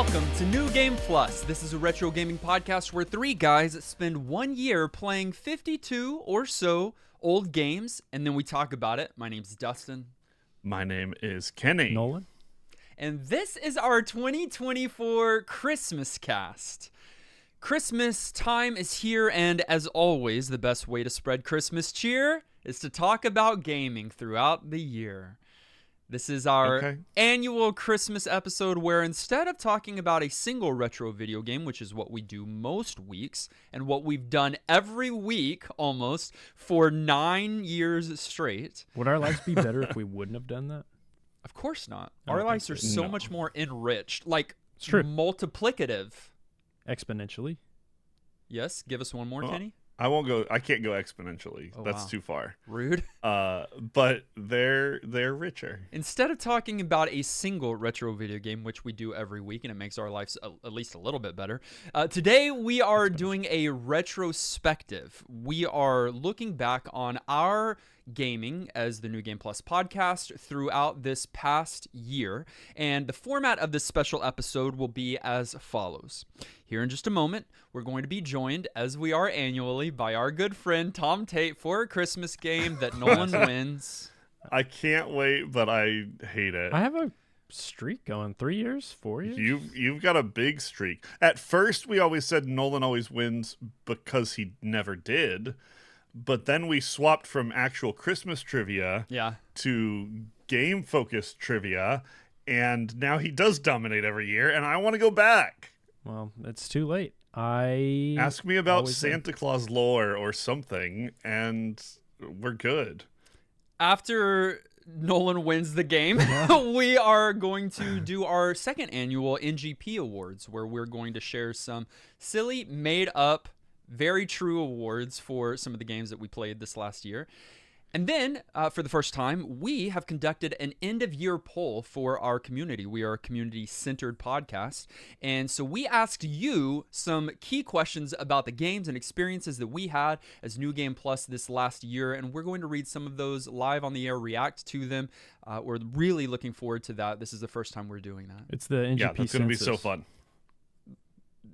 Welcome to New Game Plus. This is a retro gaming podcast where three guys spend 1 year playing 52 or so old games, and then we talk about it. My name's Dustin. My name is Kenny. Nolan. And this is our 2024 Christmascast. Christmas time is here, and as always, the best way to spread Christmas cheer is to talk about gaming throughout the year. This is our annual Christmas episode where instead of talking about a single retro video game, which is what we do most weeks and what we've done every week almost for 9 years straight. Would our lives be better if we wouldn't have done that? Of course not. Our lives are so much more enriched, like It's true. multiplicative. Exponentially. Yes, give us one more, Kenny. I can't go exponentially. Oh, That's wow. too far. Rude. But they're richer. Instead of talking about a single retro video game, which we do every week, and it makes our lives at least a little bit better, today we are doing a retrospective. We are looking back on our gaming as the New Game Plus podcast throughout this past year, and the format of this special episode will be as follows. Here in just a moment, we're going to be joined, as we are annually, by our good friend Tom Tate for a Christmas game that Nolan wins. I can't wait, but I hate it. I have a streak going. 3 years, 4 years. You've got a big streak. At first, we always said Nolan always wins because he never did. But then we swapped from actual Christmas trivia to game-focused trivia, and now he does dominate every year, and I want to go back. Well, it's too late. I ask me about always Santa Claus lore or something, and we're good. After Nolan wins the game, we are going to do our second annual NGP Awards, where we're going to share some silly, made-up, very true awards for some of the games that we played this last year. And then, for the first time, we have conducted an end-of-year poll for our community. We are a community-centered podcast. And so we asked you some key questions about the games and experiences that we had as New Game Plus this last year. And we're going to read some of those live on the air, react to them. We're really looking forward to that. This is the first time we're doing that. It's the NGP Yeah, that's going to be so fun.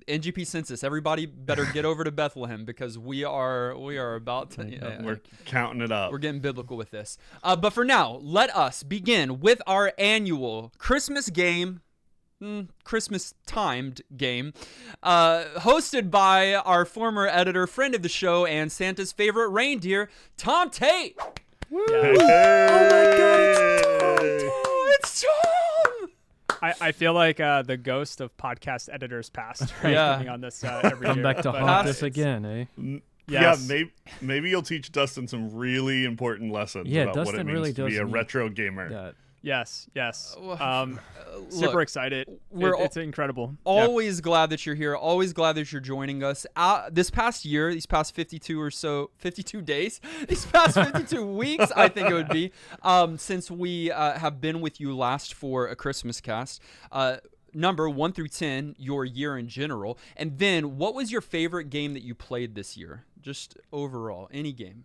NGP census. Everybody better get over to Bethlehem because we are about to. We're counting it up. We're getting biblical with this. But for now, let us begin with our annual Christmas game, Christmas timed game, hosted by our former editor, friend of the show, and Santa's favorite reindeer, Tom Tate. Woo! Hey! Oh my God, it's Tom Tate! It's Tom. I feel like the ghost of podcast editors past, right? Coming on this every Come year. back to haunt us again, eh? Yes. Yeah, maybe you'll teach Dustin some really important lessons about Dustin what it means really to be a does retro gamer. That. Yes. Look, Super excited. It's incredible. Always glad that you're here. Always glad that you're joining us. This past year, these past 52 days, these past 52 weeks, I think it would be, since we have been with you last for a Christmas cast. Number 1 through 10, your year in general. And then what was your favorite game that you played this year? Just overall, any game.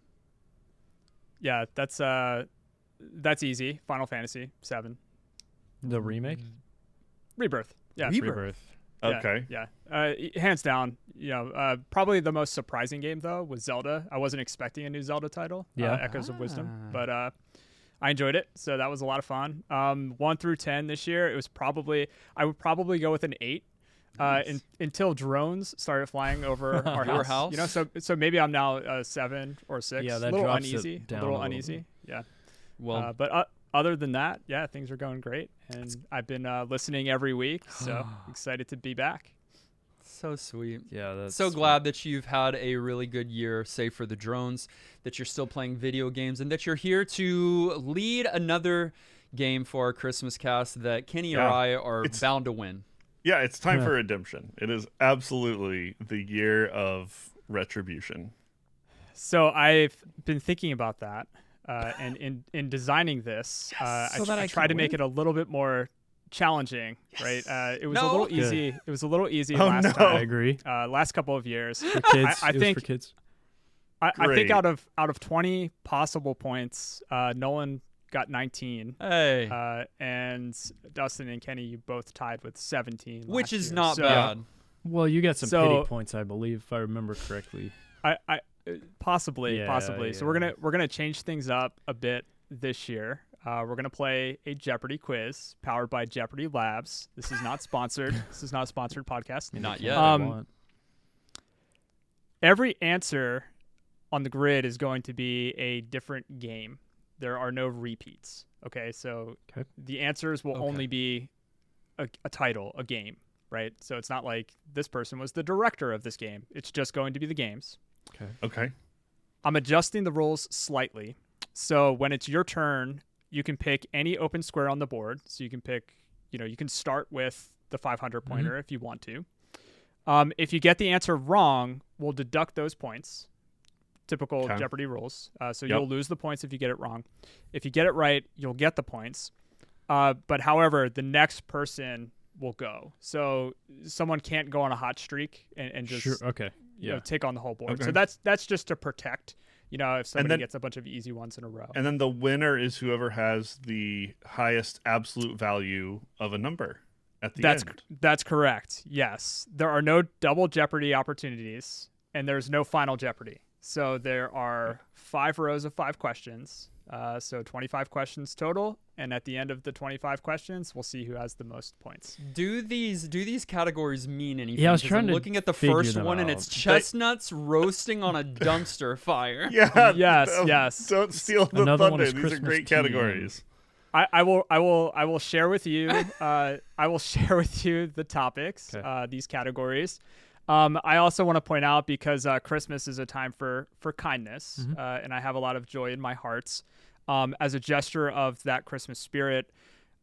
Yeah, that's easy. Final Fantasy 7. The remake? Rebirth. Yeah. Rebirth. Okay. Yeah. Hands down, probably the most surprising game though was Zelda. I wasn't expecting a new Zelda title. Echoes of Wisdom, but I enjoyed it. So that was a lot of fun. 1 through 10 this year, I would probably go with an 8. Nice. Until drones started flying over our house. So maybe I'm now a 7 or 6. Yeah, that a little drops uneasy. it down a little a little uneasy. bit. Yeah. Well, but other than that, yeah, things are going great, and I've been listening every week. So excited to be back. so sweet. Yeah, that's so glad that you've had a really good year, save for the drones, that you're still playing video games, and that you're here to lead another game for our Christmas cast that Kenny or I are bound to win. Yeah, it's time for redemption. It is absolutely the year of retribution. So I've been thinking about that, and in designing this, I tried to make it a little bit more challenging, right? It was a little easy. It was a little easy last time. I agree. Last couple of years. For kids. I think for kids. I think out of 20 possible points, Nolan got 19. Hey. And Dustin and Kenny, you both tied with 17. Which is year. not bad. Well, you got some pity points, I believe, if I remember correctly. I possibly. So we're gonna change things up a bit this year. We're gonna play a Jeopardy quiz powered by Jeopardy Labs. This is not sponsored. This is not a sponsored podcast. Not yet. Every answer on the grid is going to be a different game. There are no repeats. Okay, so the answers will only be a title, a game, right? So it's not like this person was the director of this game. It's just going to be the games. Okay. I'm adjusting the rules slightly. So when it's your turn, you can pick any open square on the board. So you can pick, you can start with the 500 pointer if you want to. If you get the answer wrong, we'll deduct those points. Typical Jeopardy rules. So you'll lose the points if you get it wrong. If you get it right, you'll get the points. But however, the next person will go. So someone can't go on a hot streak and just take on the whole board. So that's just to protect, if somebody gets a bunch of easy ones in a row. And then the winner is whoever has the highest absolute value of a number at the end. That's correct. Yes. There are no double Jeopardy opportunities, and there's no final Jeopardy. So there are 5 rows of 5 questions. So 25 questions total, and at the end of the 25 questions, we'll see who has the most points. Do these categories mean anything? Yeah, I was trying to looking at the first one, and it's chestnuts roasting on a dumpster fire. Yeah. Yes. Don't steal the thunder. These are great categories. I will share with you. I will share with you the topics. These categories. I also want to point out, because Christmas is a time for kindness, and I have a lot of joy in my heart. As a gesture of that Christmas spirit,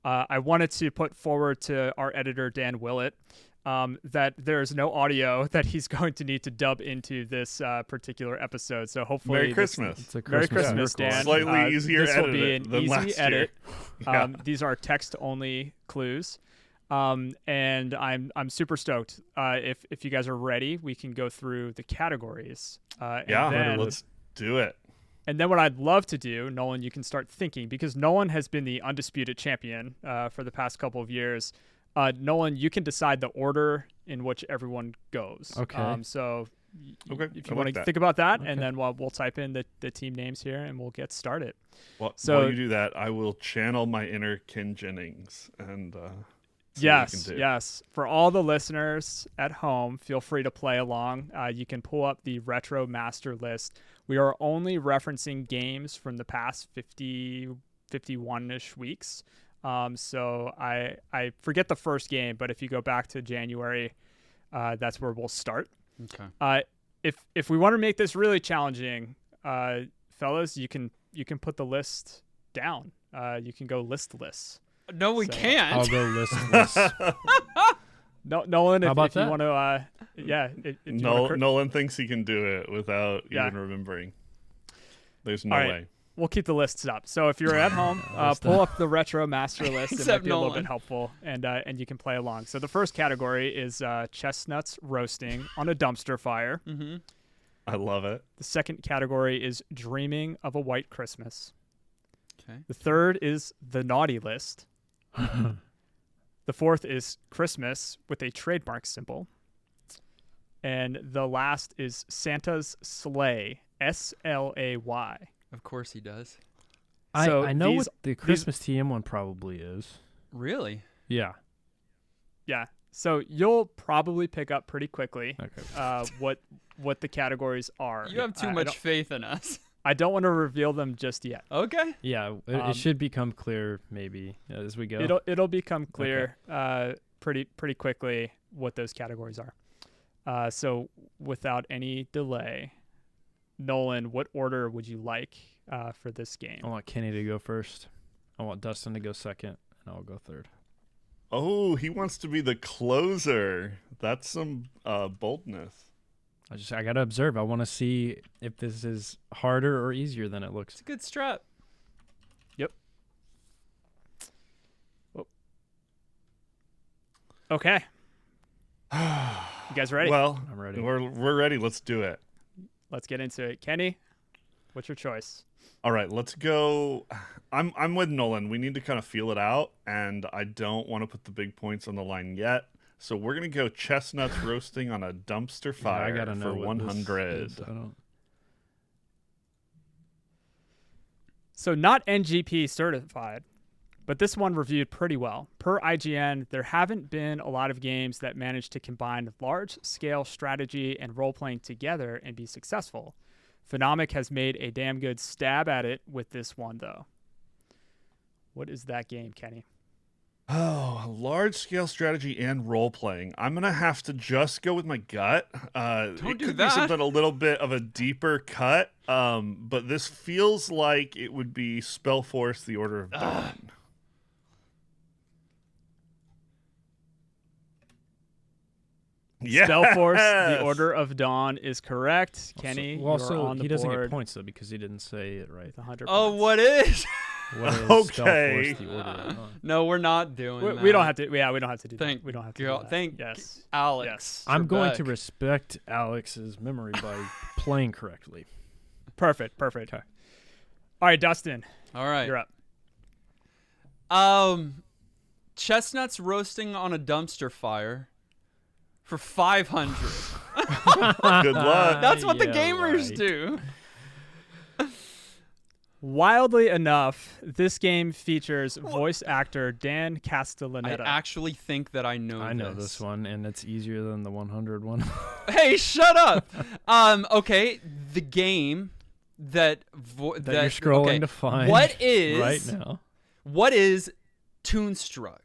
I wanted to put forward to our editor, Dan Willett, that there's no audio that he's going to need to dub into this particular episode. So hopefully, Merry Christmas. It's a Merry Christmas, Dan. Slightly easier this will be an than easy last edit. Year. These are text-only clues. And I'm super stoked. If you guys are ready, we can go through the categories. Let's do it. And then what I'd love to do, Nolan, you can start thinking, because Nolan has been the undisputed champion for the past couple of years. Nolan, you can decide the order in which everyone goes. Okay. So if you want want to think about that, and then we'll type in the team names here, and we'll get started. Well, while you do that, I will channel my inner Ken Jennings and. Yes. For all the listeners at home, feel free to play along. You can pull up the Retro Master List. We are only referencing games from the past 51-ish weeks. So I forget the first game, but if you go back to January, that's where we'll start. Okay. If we want to make this really challenging, fellas, you can put the list down. You can go listless. No, we can't. I'll go listless. No, Nolan, if you want to, Nolan thinks he can do it without even remembering. There's no way. We'll keep the lists up. So if you're at home, pull up the Retro Master List. It might be a little bit helpful, and you can play along. So the first category is chestnuts roasting on a dumpster fire. Mm-hmm. I love it. The second category is dreaming of a white Christmas. Okay. The third is the naughty list. The fourth is Christmas with a trademark symbol. And the last is Santa's Sleigh, S-L-A-Y. Of course he does. I know what the Christmas TM one probably is. Really? Yeah. Yeah. So you'll probably pick up pretty quickly what the categories are. You have too much faith in us. I don't want to reveal them just yet. Okay. Yeah, it should become clear maybe as we go. It'll become clear pretty quickly what those categories are. So without any delay, Nolan, what order would you like for this game? I want Kenny to go first. I want Dustin to go second, and I'll go third. Oh, he wants to be the closer. That's some boldness. I gotta observe. I want to see if this is harder or easier than it looks. It's a good strap. Yep. Oh. Okay. You guys ready? Well, I'm ready. We're ready. Let's do it. Let's get into it. Kenny, what's your choice? All right, let's go. I'm with Nolan. We need to kind of feel it out, and I don't want to put the big points on the line yet. So we're gonna go chestnuts roasting on a dumpster fire I gotta know for 100. So not NGP certified, but this one reviewed pretty well. Per IGN, there haven't been a lot of games that manage to combine large-scale strategy and role-playing together and be successful. Phenomic has made a damn good stab at it with this one, though. What is that game, Kenny? Oh, large-scale strategy and role-playing. I'm going to have to just go with my gut. Don't it do could that. be something a little bit of a deeper cut, but this feels like it would be Spellforce, The Order of Dawn. Yes! Spellforce, The Order of Dawn is correct. Kenny, also, you're on the he doesn't board get points, though, because he didn't say it right. with 100 Oh, points. what is? What is Okay. Spellforce, The Order of Dawn? No, we're not doing that. We don't have to. Yeah, we don't have to do Thank that. We don't have to God- do that. thank yes. Alex. Yes. I'm going to Trebek. respect Alex's memory by playing correctly. Perfect. Okay. All right, Dustin, All right. you're up. Chestnuts roasting on a dumpster fire for 500. Good luck. That's what the Yeah, gamers right. do. Wildly enough, this game features voice actor Dan I Castellaneta. actually think that I know I know this one, and it's easier than the 100 one. Hey, shut up. Okay, the game that that you're scrolling okay, to find what is right now. What is Toonstruck?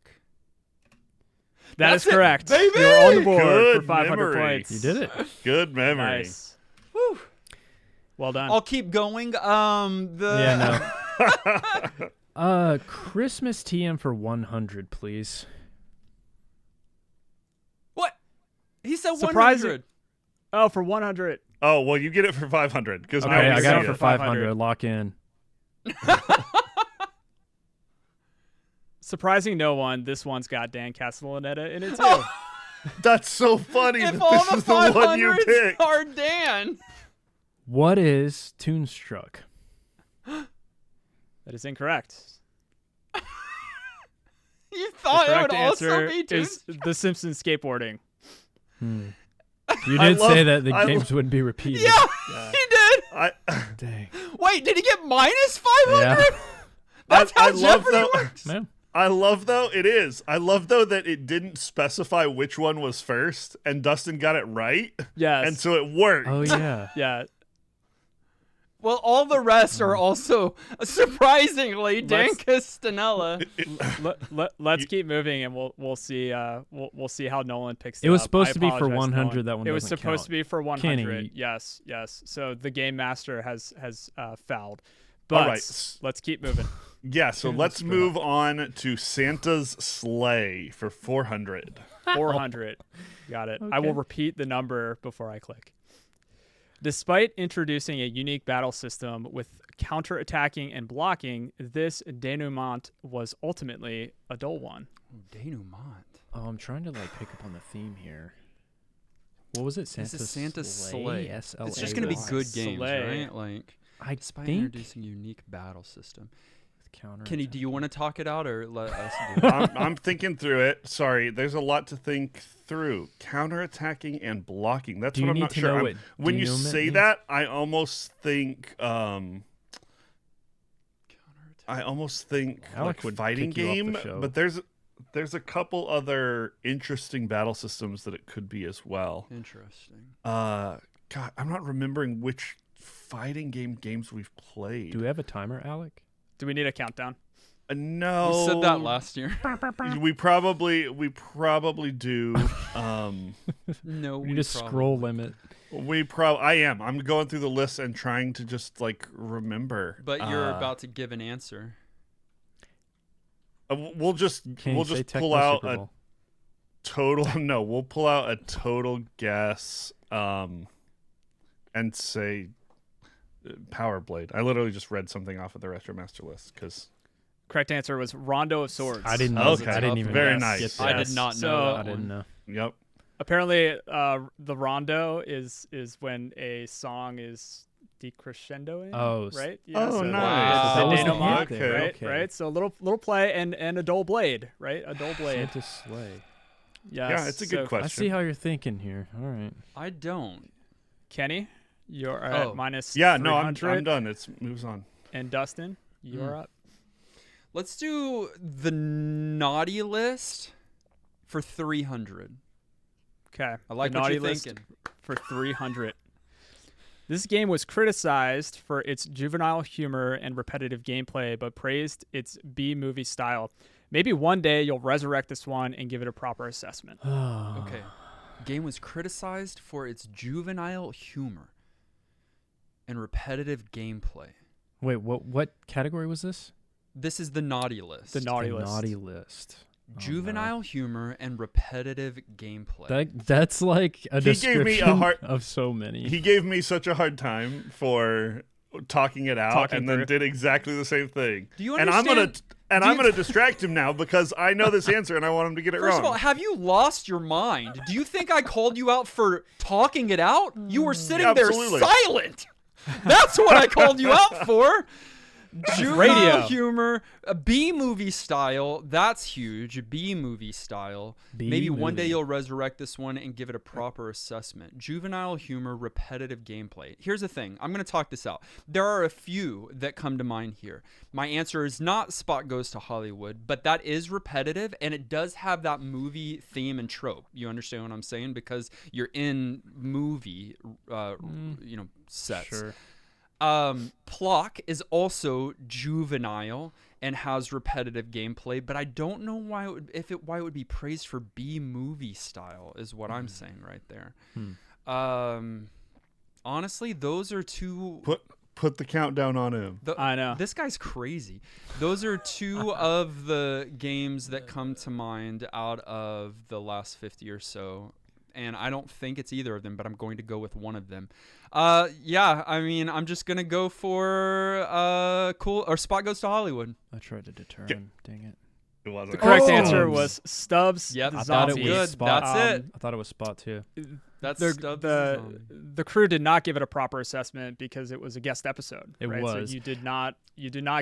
That That's is it, correct. baby! You're on the board Good for 500 memory. points. You did it. Good memory. Nice. Whew. Well done. I'll keep going. Yeah, no. Christmas TM for 100, please. What? He said Surprising. 100. Oh, for 100. Oh, well, you get it for 500. Because Okay, now I we got see it for it. 500. Lock in. Surprising no one, this one's got Dan Castellaneta in it too. That's so funny If that all this the is the one you 500s picked. are Dan. What is Toonstruck? That is incorrect. You The thought it correct would also answer be is Toonstruck. The Simpsons skateboarding. You I did love- say that the I games wouldn't be repeated. Yeah, he did. I Dang. Wait, did he get minus 500? Yeah. That's how I love Jeopardy though. works. Man. I love though it is. I love though that it didn't specify which one was first, and Dustin got it right, Yes. and so it worked. Oh, yeah. yeah. Well, all the rest are also surprisingly Dan Castanella. Let's keep moving, and we'll see. We'll see how Nolan picks it. It was up. supposed I to be for apologize, 100. Nolan. That one It was doesn't supposed count. to be for 100. Kenny. Yes. So the game master has fouled. But All right. let's keep moving. Yeah, so let's move on to Santa's Sleigh for 400. 400. Got it. I Okay. will repeat the number before I click. Despite introducing a unique battle system with counterattacking and blocking, this denouement was ultimately a dull one. Denouement. Oh, I'm trying to pick up on the theme here. What was it? This is Santa's Sleigh. It's S-L-A-Y. just going to be good games, Sleigh. right? Like, I despite think introducing a unique battle system. counter. Kenny, do you want to talk it out or let us do it? I'm thinking through it. Sorry, there's a lot to think through. Counterattacking and blocking. That's Do what you I'm need not to sure. know I'm- what when you denouement say means? that, I almost think Alec would fighting kick you off the game, show. but there's a couple other interesting battle systems that it could be as well. Interesting. God, I'm not remembering which fighting games we've played. Do we have a timer, Alec? Do we need a countdown? No, We said that last year. We probably do. No, We need a scroll limit. I'm going through the list and trying to just remember. But you're about to give an answer. We'll just Can you say pull Tecmo out Super a Bowl? total. No, we'll pull out a total guess. And say Power Blade. I literally just read something off of the Retro Master list because. Correct answer was Rondo of Swords. I didn't know. Okay. I didn't even Very get nice. that. I did not know So- that I didn't one. know. Yep. Apparently, the rondo is when a song is decrescendoing. Oh, right. Yeah, so nice. That was the denouement, hint there. right? Okay. Right. So a little play and a dull blade, right? A dull blade. Santa sleigh. Yes. Yeah, it's a good question. I see how you're thinking here. All right. I don't. Kenny, you're at minus. Yeah, no, I'm 300. done. It moves on. And Dustin, you're up. Let's do the naughty list for 300. Okay. I like the what naughty you're list thinking. for 300. This game was criticized for its juvenile humor and repetitive gameplay, but praised its B-movie style. Maybe one day you'll resurrect this one and give it a proper assessment. Okay. Game was criticized for its juvenile humor and repetitive gameplay. Wait, what category was this? This is the naughty list. The naughty list. Naughty list. Juvenile humor and repetitive gameplay. That's like a description gave me of so many. He gave me such a hard time for talking it out then did exactly the same thing. Do you understand? I'm gonna distract him now because I know this answer and I want him to get it wrong. First of all, have you lost your mind? Do you think I called you out for talking it out? You were sitting there silent. That's what I called you out for. Juvenile humor, a B-movie style. That's huge. B-movie style. Maybe one day you'll resurrect this one and give it a proper assessment. Juvenile humor, repetitive gameplay. Here's the thing. I'm going to talk this out. There are a few that come to mind here. My answer is not Spot Goes to Hollywood, but that is repetitive, and it does have that movie theme and trope. You understand what I'm saying? Because you're in movie, sets. Sure. Plock is also juvenile and has repetitive gameplay, but I don't know why it would be praised for B-movie style is what I'm saying right there. Honestly, those are two. Put the countdown on him. I know. This guy's crazy. Those are two of the games that come to mind out of the last 50 or so. And I don't think it's either of them, but I'm going to go with one of them. I'm just going to go for Spot Goes to Hollywood. I tried to deter him. Dang it. It wasn't. The correct answer was Stubbs. Yep, I thought it was good. Spot. That's it. I thought it was Spot too. That's the crew did not give it a proper assessment because it was a guest episode. It right? was. So you did not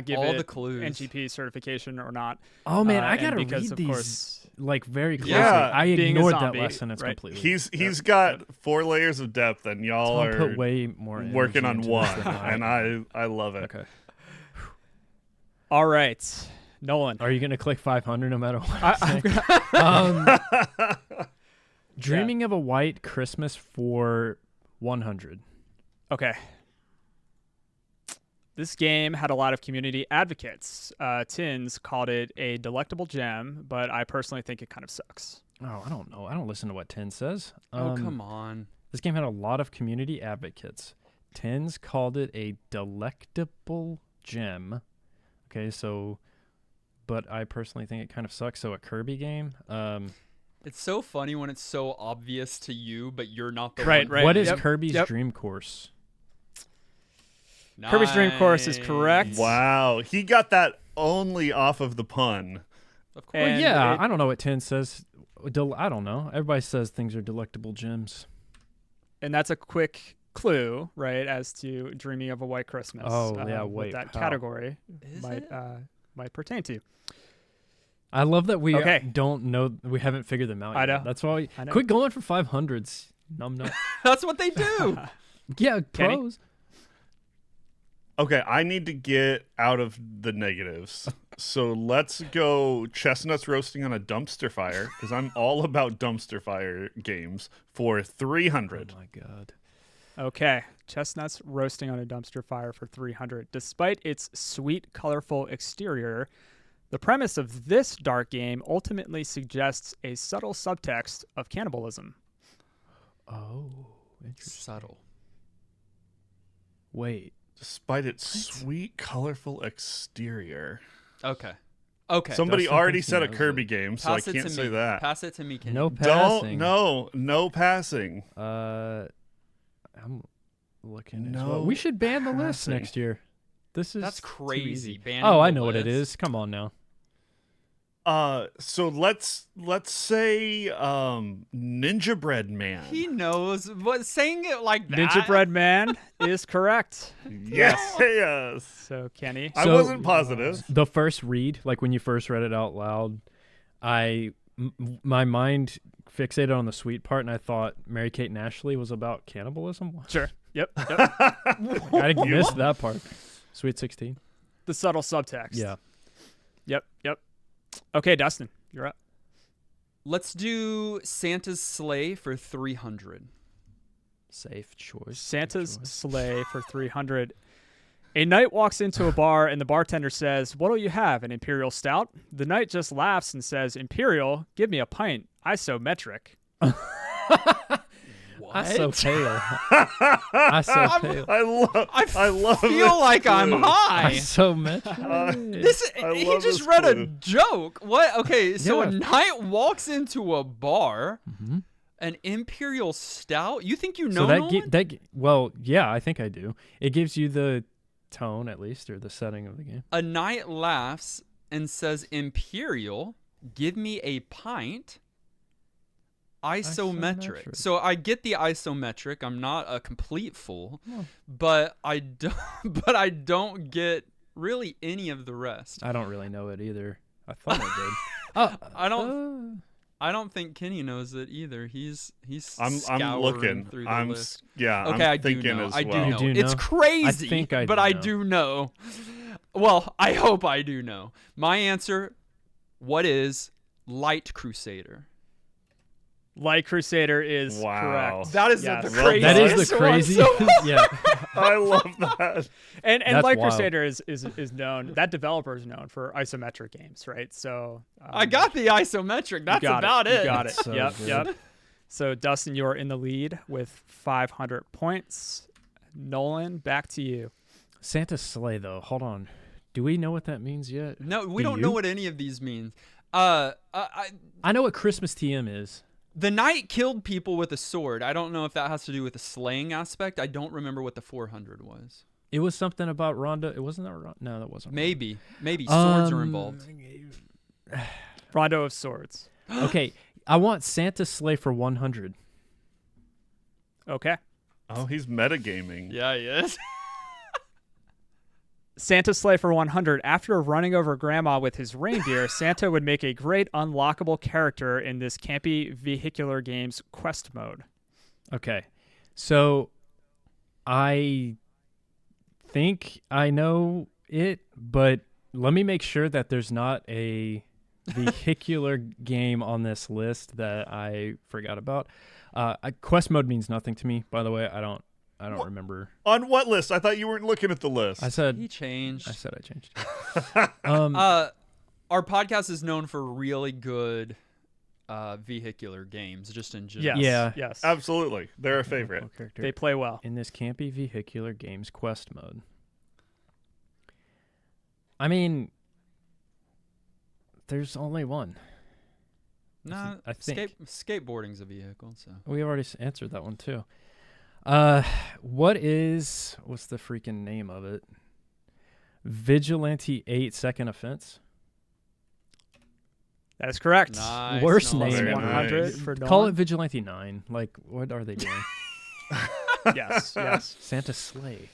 give all it the clues. NGP certification or not. Oh man, I gotta because read of these course, very closely. Yeah, I being a ignored that zombie, lesson. It's right? completely. He's got 4 layers of depth, and y'all Tom are put way more working on energy into one, this than I and I love it. Okay. all right, Nolan. Are you gonna click 500 no matter what? Dreaming of a White Christmas for 100. Okay. This game had a lot of community advocates. Tins called it a delectable gem, but I personally think it kind of sucks. Oh, I don't know. I don't listen to what Tin says. Come on. This game had a lot of community advocates. Tins called it a delectable gem. Okay, but I personally think it kind of sucks. So a Kirby game. It's so funny when it's so obvious to you, but you're not the Right. What is Yep. Kirby's Yep. Dream Course? Kirby's Dream Course is correct. Wow, he got that only off of the pun. Of course. And I don't know what Tin says. I don't know. Everybody says things are delectable gems. And that's a quick clue, right, as to Dreaming of a White Christmas. Oh, yeah, what wait, that how? category Is might it? might pertain to. I love that we Okay. don't know. We haven't figured them out I yet. know. That's why. I know. Quit going for 500s. Num. That's what they do. Yeah, Kenny? pros. Okay, I need to get out of the negatives. So let's go chestnuts roasting on a dumpster fire, because I'm all about dumpster fire games, for 300. Oh my god. Okay, chestnuts roasting on a dumpster fire for 300. Despite its sweet, colorful exterior, the premise of this dark game ultimately suggests a subtle subtext of cannibalism. Oh, interesting. Subtle. Wait. Despite its sweet, colorful exterior. Okay. Somebody Dustin already thinks he said a knows Kirby it. game, so I Pass it can't to say me. that. Pass it to me, Kenny. No passing. No passing. I'm looking. As No well. We should ban the list passing. next year. That's crazy. too easy. Banning Oh, I the know what it list. is. Come on now. So let's say Ninja Bread Man. He knows, but saying it like that. Ninja Bread Man is correct. Yes. So Kenny, I wasn't positive. The first read, like when you first read it out loud, my mind fixated on the sweet part, and I thought Mary-Kate and Ashley was about cannibalism. Sure. Yep. I missed that part. Sweet 16. The subtle subtext. Yeah. Yep. Okay, Dustin, you're up. Let's do Santa's Sleigh for 300. Safe choice. Santa's Sleigh for 300. A knight walks into a bar and the bartender says, "What'll you have, an imperial stout?" The knight just laughs and says, "Imperial? Give me a pint. Isometric." I so pale. I so pale. I love feel like I'm high. I so metric. He just read a joke. What? Okay, so a knight walks into a bar, an imperial stout. You think you know Nolan? Well, yeah, I think I do. It gives you the tone, at least, or the setting of the game. A knight laughs and says, "Imperial, give me a pint." Isometric. So I get the isometric. I'm not a complete fool, but I don't get really any of the rest. I don't really know it either. I thought I did. I don't think Kenny knows it either. He's I'm looking through the list. Yeah. Okay, I'm I do thinking know. as I well. do know. It's crazy. I think I do know. Well, I hope I do know. My answer. What is Light Crusader? Light Crusader is correct. That is the craziest. That is the craziest. Yeah. I love that. And Light Crusader is known. That developer is known for isometric games, right? So I got the isometric. That's about it. You got it. So Yep. So Dustin, you are in the lead with 500 points. Nolan, back to you. Santa's Sleigh, though. Hold on. Do we know what that means yet? No, we don't know what any of these means. I know what Christmas TM is. The knight killed people with a sword. I don't know if that has to do with the slaying aspect. I don't remember what the 400 was. It was something about Rondo. It wasn't that Rondo? No, that wasn't. Maybe swords are involved. Rondo of Swords. Okay, I want Santa's Sleigh for 100. Okay. Oh, he's metagaming. Yeah, he is. Santa's Sleigh for 100. After running over Grandma with his reindeer, Santa would make a great unlockable character in this campy vehicular game's quest mode. Okay, so I think I know it, but let me make sure that there's not a vehicular game on this list that I forgot about. Quest mode means nothing to me, by the way. I don't remember. On what list? I thought you weren't looking at the list. I said he changed. I said I changed. Our podcast is known for really good vehicular games, just in general. Yes. Absolutely. They're a favorite. They play well. In this campy vehicular games quest mode. I mean, there's only one. Nah, I think. Skateboarding's a vehicle, so. We already answered that one, too. What's the freaking name of it? Vigilante 8 Second Offense? That is correct. Nice. Worst No, name. 100 for Nolan. Call it Vigilante 9. Like, what are they doing? Yes. Santa's Sleigh.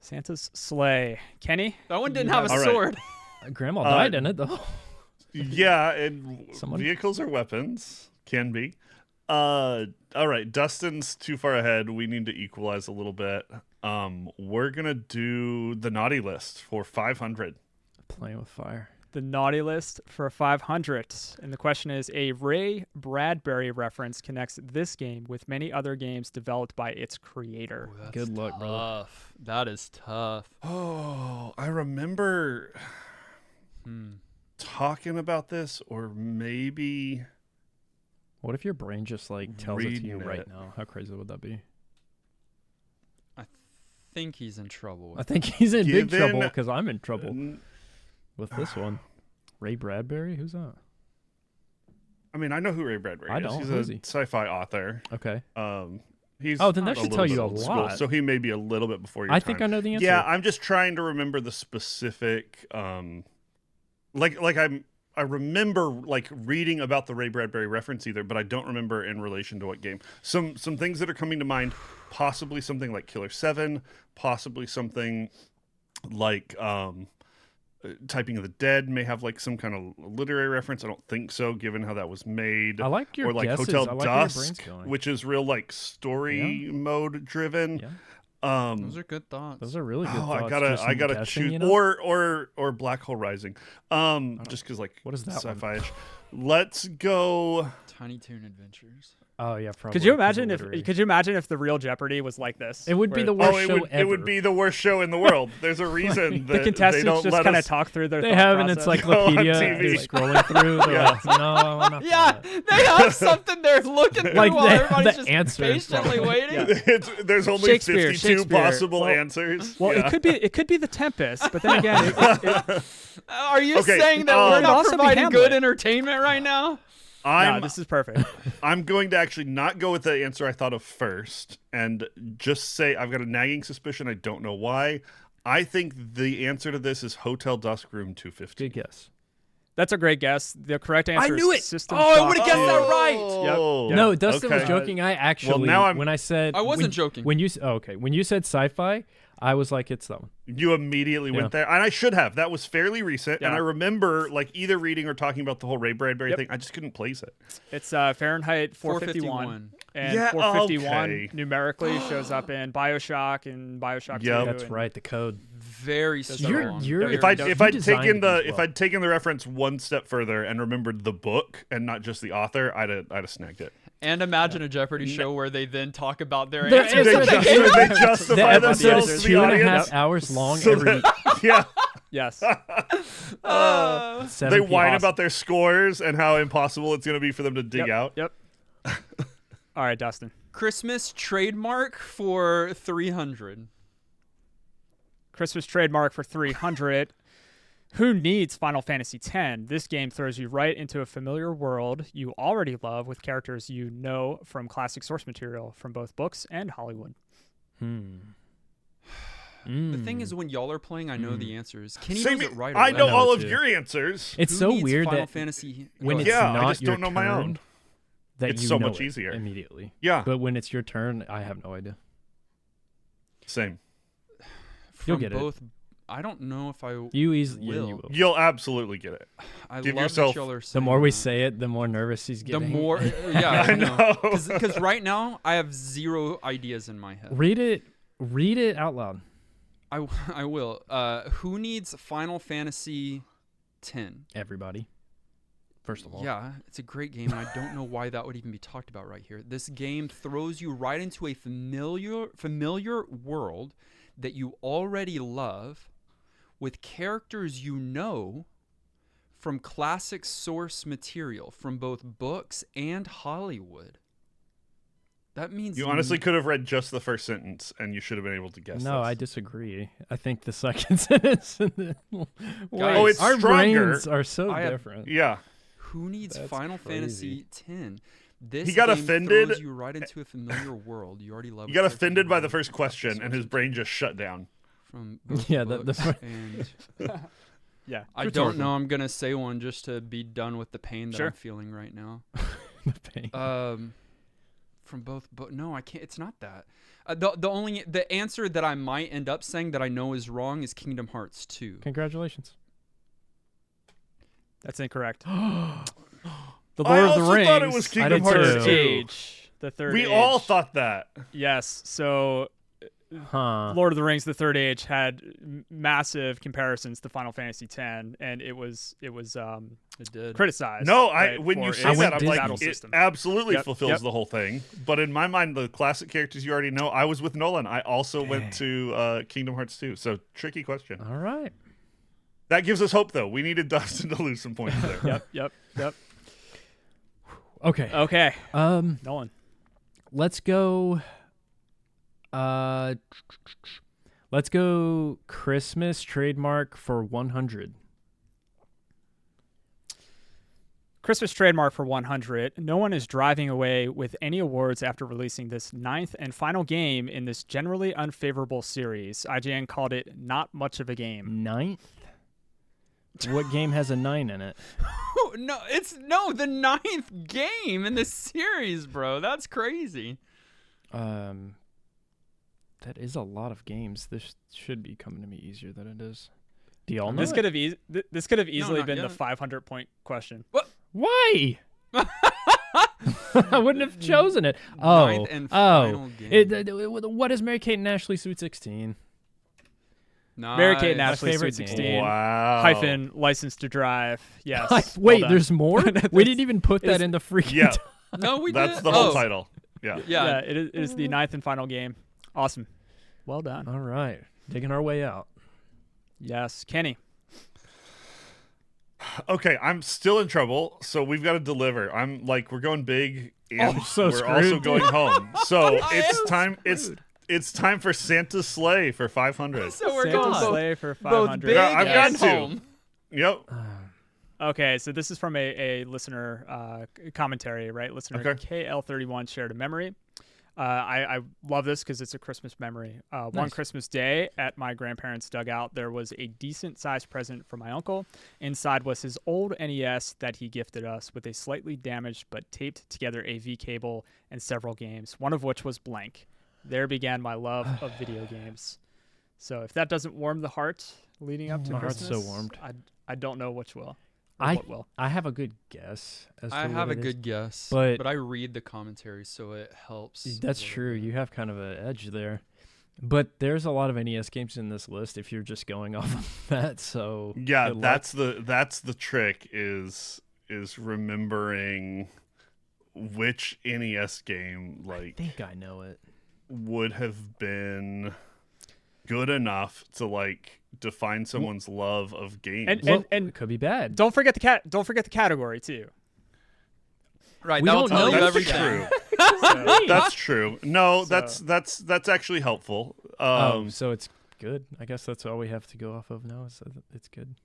Santa's Sleigh. Kenny? That one didn't have a sword. Grandma died in it, though. Yeah, and vehicles are weapons. Can be. All right, Dustin's too far ahead. We need to equalize a little bit. We're gonna do the naughty list for 500. Playing with fire. The naughty list for 500. And the question is, a Ray Bradbury reference connects this game with many other games developed by its creator. Ooh, good luck, brother. That is tough. Oh, I remember talking about this, or maybe. What if your brain just like tells it to you right it. now? How crazy would that be? I think he's in trouble. I think he's in big trouble because I'm in trouble with this one. Ray Bradbury? Who's that? I mean, I know who Ray Bradbury is. I don't. He's Who is a he? sci-fi author. Okay. He's then that should tell you a lot. So he may be a little bit before your I time. think I know the answer. Yeah, I'm just trying to remember the specific. I'm remember like reading about the Ray Bradbury reference either, but I don't remember in relation to what game. Some things that are coming to mind, possibly something like Killer 7, possibly something like Typing of the Dead may have like some kind of literary reference. I don't think so, given how that was made. I like your or like guesses. Hotel I like Dusk, which is real like story mode driven. Yeah. Those are good thoughts. Those are really good thoughts. I gotta guessing, choose, you know? or Black Hole Rising. Just because like what is that sci-fi-ish. Let's go Tiny Toon Adventures. Oh yeah, probably. Could you imagine if the real Jeopardy was like this? It would be the worst show ever. It would be the worst show in the world. There's a reason that the contestants they don't just let kind of us talk through their. They have an process. encyclopedia. They're scrolling through. They're like, no, I'm not Yeah, they have something they're looking through Like while everybody's the just answer patiently waiting. There's only 52 possible answers. Well, it could be the Tempest, but then again, Are you saying that we're not providing good entertainment right now? No, this is perfect. I'm going to actually not go with the answer I thought of first and just say I've got a nagging suspicion. I don't know why. I think the answer to this is Hotel Dusk Room 250. Good guess. That's a great guess. The correct answer is System I Shock would have guessed 2. that right. Yep. No, Dustin was joking. I actually, when I said I wasn't joking. When you said sci-fi, I was like, it's that one. You immediately went there, and I should have. That was fairly recent, and I remember like either reading or talking about the whole Ray Bradbury thing. I just couldn't place it. It's Fahrenheit 451. And 451 numerically shows up in BioShock and BioShock 2. That's right, the code. Very strong. If I'd taken the reference one step further and remembered the book and not just the author, I'd have snagged it. And imagine a Jeopardy show where they then talk about their answers. They justify themselves to the audience. 2.5 hours long so every. Yeah. Yes. They whine about their scores and how impossible it's going to be for them to dig out. Yep. All right, Dustin. Christmas trademark for 300. Christmas trademark for 300. Who needs Final Fantasy X? This game throws you right into a familiar world you already love with characters you know from classic source material from both books and Hollywood. The thing is, when y'all are playing, I know the answers. Kenny knows it right I away. know all of your answers. It's so weird Final that Fantasy when it's not I just your don't know turn, my own. that it's you so know much easier immediately. Yeah. But when it's your turn, I have no idea. Same. You'll get it. I don't know if I will. You'll absolutely get it. Give yourself. That y'all are the more we say it, the more nervous he's getting. The more, I know. Because right now I have zero ideas in my head. Read it out loud. I will. Who needs Final Fantasy X? Everybody. First of all. Yeah, it's a great game, and I don't know why that would even be talked about right here. This game throws you right into a familiar world that you already love, with characters you know from classic source material from both books and Hollywood. That means you honestly could have read just the first sentence and you should have been able to guess. No, this. I disagree. I think the second sentence it's our stronger. Brains are so different. Yeah. Who needs Final Fantasy X? He got offended. Throws you right into a familiar world you already love. He got offended by the first question, and his brain just shut down. From yeah, I don't know. I'm gonna say one just to be done with the pain that I'm feeling right now. The pain. From both, but no, I can't. It's not that. The answer that I might end up saying that I know is wrong is Kingdom Hearts 2. Congratulations. That's incorrect. The Lord of the Rings. I thought it was Kingdom Hearts 2. The Third We Age. all thought that. Yes. So, Lord of the Rings: The Third Age had massive comparisons to Final Fantasy X, and it was criticized. No, when you say that, I'm like, it absolutely fulfills Yep. the whole thing. But in my mind, the classic characters you already know. I was with Nolan. I also went to Kingdom Hearts 2. So tricky question. All right. That gives us hope, though. We needed Dustin to lose some points there. Yep. Okay. Nolan. Let's go. Let's go Christmas trademark for 100. Christmas trademark for 100. No one is driving away with any awards after releasing this 9th and final game in this generally unfavorable series. IGN called it not much of a game. 9th? What game has a 9 in it? No, it's the 9th game in the series, bro. That's crazy. That is a lot of games. This should be coming to me easier than it is. Do y'all know? This could have easily been the 500-point question. What? Why? I wouldn't have chosen it. Ninth and final game. What is Mary Kate and Ashley Sweet 16? Nice. Mary Kate and Ashley favorite Sweet game. 16. Wow. Hyphen License to Drive. Yes. Wait, well there's more? We didn't even put that in the freaking. Yeah. No, we That's did. the whole title. Yeah. Yeah. It is the 9th and final game. Awesome. Well done. All right. Digging our way out. Yes. Kenny. Okay, I'm still in trouble, so we've got to deliver. I'm like, we're going big, and so we're screwed. also going home. So it's time. It's time for Santa's sleigh for 500. So we're Santa's going Sleigh for both 500. big Yeah, I've got and to. home. Yep. Okay, so this is from a listener commentary, right? Listener KL31 shared a memory. I love this because it's a Christmas memory. Nice. One Christmas day at my grandparents' dugout, there was a decent-sized present for my uncle. Inside was his old NES that he gifted us with a slightly damaged but taped together AV cable and several games, one of which was blank. There began my love of video games. So if that doesn't warm the heart leading up to My heart's Christmas, so warmed. I don't know which will. I will. have a good guess. I have a good guess, but I read the commentary, so it helps. That's true. You have kind of an edge there. But there's a lot of NES games in this list if you're just going off of that. So yeah, that's the trick is remembering which NES game I think I know it would have been good enough to like define someone's love of games. And it could be bad. Don't forget the category too. Right, We that'll don't tell know you that's everything. true. So, That's true. No, So- that's actually helpful. So it's good. I guess that's all we have to go off of now. Is that it's good.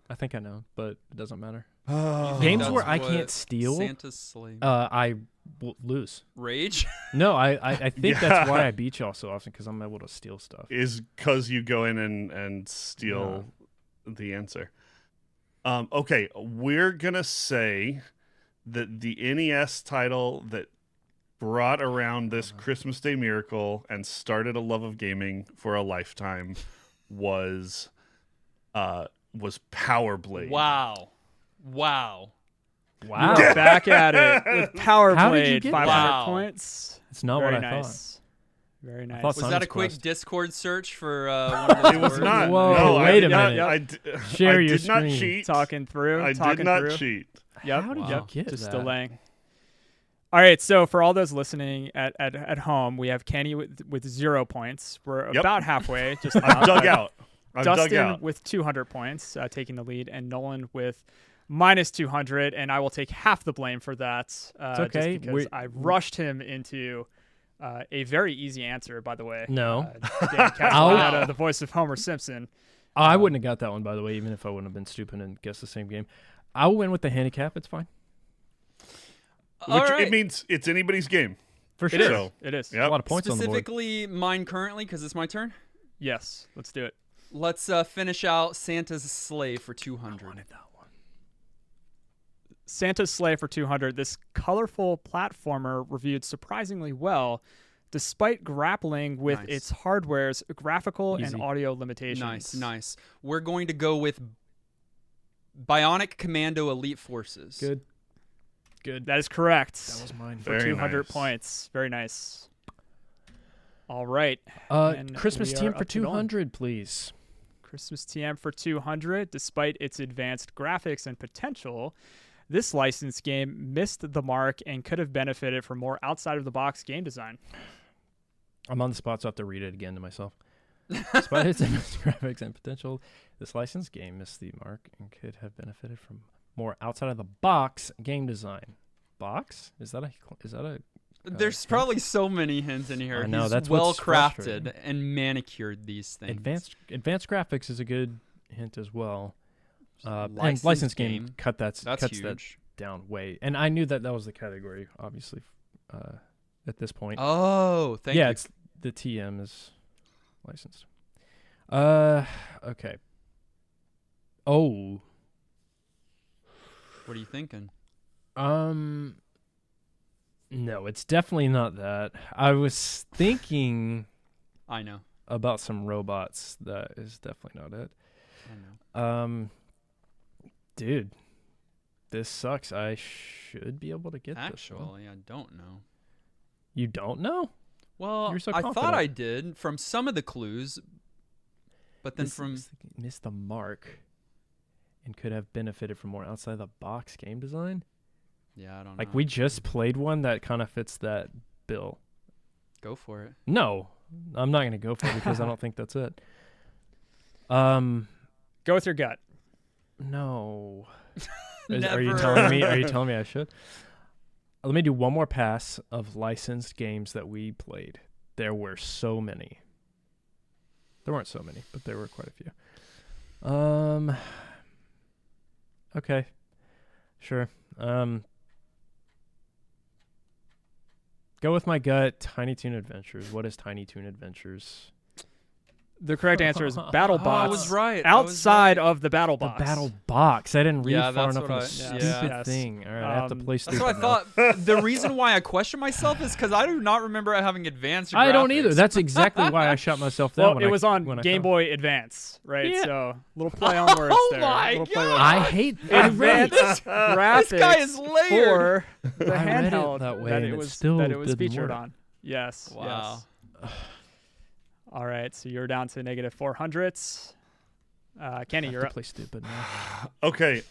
I think I know, but it doesn't matter. Games That's where I what can't steal, Santa's sleigh. I will lose. Rage. No, I think Yeah. that's why I beat y'all so often, because I'm able to steal stuff. is because you go in and steal the answer. Okay, we're gonna say that the NES title that brought around this Christmas Day miracle and started a love of gaming for a lifetime was Power Blade. Wow. You're back at it with Power How did you Blade, get 500 that? points. It's not Very what I thought. nice. Very nice. thought Was Sun's that a quick Quest. Discord search for one of those It was words? not. Whoa, no, wait I a did not- minute. I Share your did not screen. cheat. Talking through. I talking did not through. cheat. Yep. How did Wow. you get Just that? delaying. All right, so for all those listening at home, we have Kenny with 0 points. We're Yep. about halfway. Just I'm about. dug out. I'm dug Dustin out. with 200 points, taking the lead, and Nolan with minus 200, and I will take half the blame for that. It's okay. Just because I rushed him into a very easy answer, by the way. No. Dan Castellaneta, the voice of Homer Simpson. I wouldn't have got that one, by the way, even if I wouldn't have been stupid and guessed the same game. I'll win with the handicap. It's fine. All Which right. it means it's anybody's game. For It sure. is. So, It is. Yep. A lot of points on the board. Specifically mine currently, because it's my turn. Yes. Let's do it. Let's finish out Santa's sleigh for 200. Santa's Sleigh for 200. This colorful platformer reviewed surprisingly well, despite grappling with Nice. its hardware's graphical Easy. and audio limitations. Nice. We're going to go with Bionic Commando Elite Forces. Good. That is correct. That was mine. For Very 200 nice. points. Very nice. All right. And Christmas we team are for up to Nolan. 200, please. Christmas TM for 200. Despite its advanced graphics and potential, this licensed game missed the mark and could have benefited from more outside-of-the-box game design. I'm on the spot, so I have to read it again to myself. Despite its advanced graphics and potential, this licensed game missed the mark and could have benefited from more outside-of-the-box game design. Box? Is that a There's probably so many hints in here. I know, He's that's well what's crafted frustrating. and manicured these things. advanced graphics is a good hint as well. And Licensed licensed game. game cuts That's that huge. down way. And I knew that was the category, obviously, at this point. Oh, thank you. Yeah, it's the TM is licensed. Okay. Oh. What are you thinking? No, it's definitely not that. I was thinking I know. about some robots. That is definitely not it. I know. Dude, this sucks. I should be able to get this one. Actually, I don't know. You don't know? Well, You're so I thought confident. I did from some of the clues, but then missed the mark and could have benefited from more outside the box game design. Yeah, I don't know. Like we just played one that kind of fits that bill. Go for it. No, I'm not gonna go for it because I don't think that's it. Go with your gut. No. Are you telling me? Are you telling me I should? Let me do one more pass of licensed games that we played. There were so many. There weren't so many, but there were quite a few. Okay. Sure. Go with my gut. Tiny Toon Adventures. What is Tiny Toon Adventures? The correct answer is Battle Box. I was right. Outside of the Battle Box. The Battle Box. I didn't read far enough on the stupid thing. All right, I have to play stupid. That's what I thought. The reason why I question myself is because I do not remember it having advanced graphics. I don't either. That's exactly why I shut myself down. Well, it was on Game Boy Advance, right? Yeah. So little play on words there. My God. I hate advanced graphics. This guy is layered. For the handheld that way, that and it was still featured didn't work. on. Yes. Wow. Yes. All right, so you're down to negative 400s. Kenny, you're up. Play stupid now. Okay.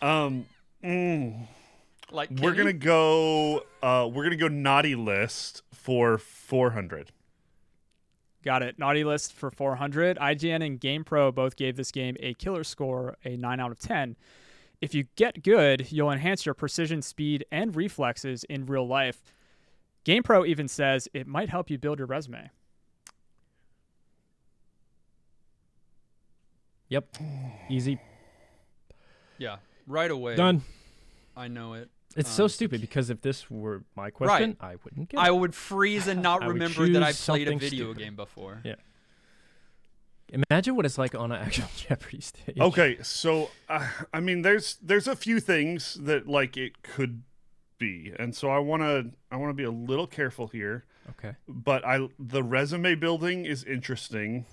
Like we're gonna go naughty list for 400. Got it. Naughty list for 400. IGN and GamePro both gave this game a killer score, a 9 out of 10. If you get good, you'll enhance your precision, speed, and reflexes in real life. GamePro even says it might help you build your resume. Yep. Easy. Yeah. Right away. Done. I know it. It's so stupid because if this were my question, I wouldn't get it. I would freeze and not remember that I played a video stupid. game before. Yeah. Imagine what it's like on an actual Jeopardy stage. Okay, so I mean, there's a few things that like it could be, and so I wanna be a little careful here. Okay. But the resume building is interesting.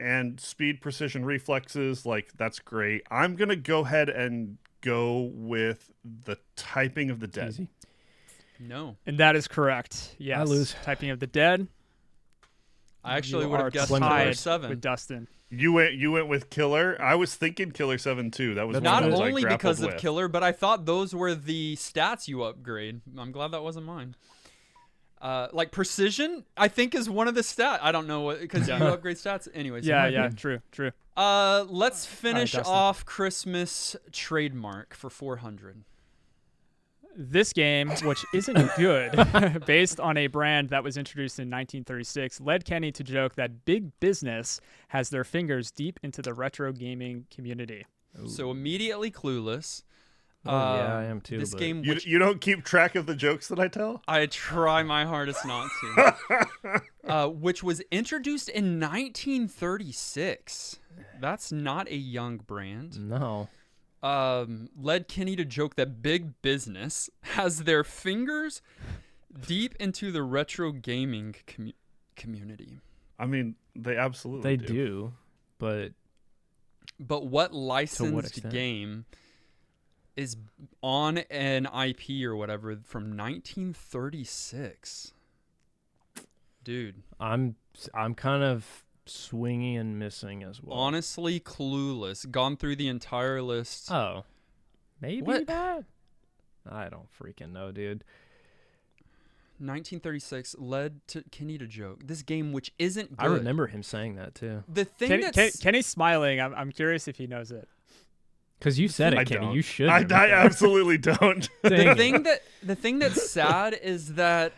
And speed, precision, reflexes, like, that's great. I'm going to go ahead and go with the typing of the dead. Easy. No. And that is correct. Yes. I lose. Typing of the dead. I actually would have guessed tied Killer 7. with Dustin. You went with Killer? I was thinking Killer 7 too. That was not one of those only I because with. of Killer, but I thought those were the stats you upgrade. I'm glad that wasn't mine. Like precision, I think is one of the stats. I don't know what because you upgrade stats. Anyways. Yeah. True. Let's finish off Christmas trademark for 400. This game, which isn't good, based on a brand that was introduced in 1936, led Kenny to joke that big business has their fingers deep into the retro gaming community. Ooh. So immediately clueless. Yeah, I am too. This game, you don't keep track of the jokes that I tell? I try my hardest not to. Which was introduced in 1936. That's not a young brand. No. Led Kenny to joke that big business has their fingers deep into the retro gaming community. I mean, they absolutely do. But what licensed game is on an IP or whatever from 1936? Dude, I'm kind of swinging and missing as well. Honestly, clueless. Gone through the entire list. Oh, maybe what? That? I don't freaking know, dude. 1936 led to Kenny to joke. This game, which isn't good. I remember him saying that too. The thing Kenny's smiling. I'm curious if he knows it. Because you said it, Kenny. Don't. You should. I absolutely don't. The thing that's sad is that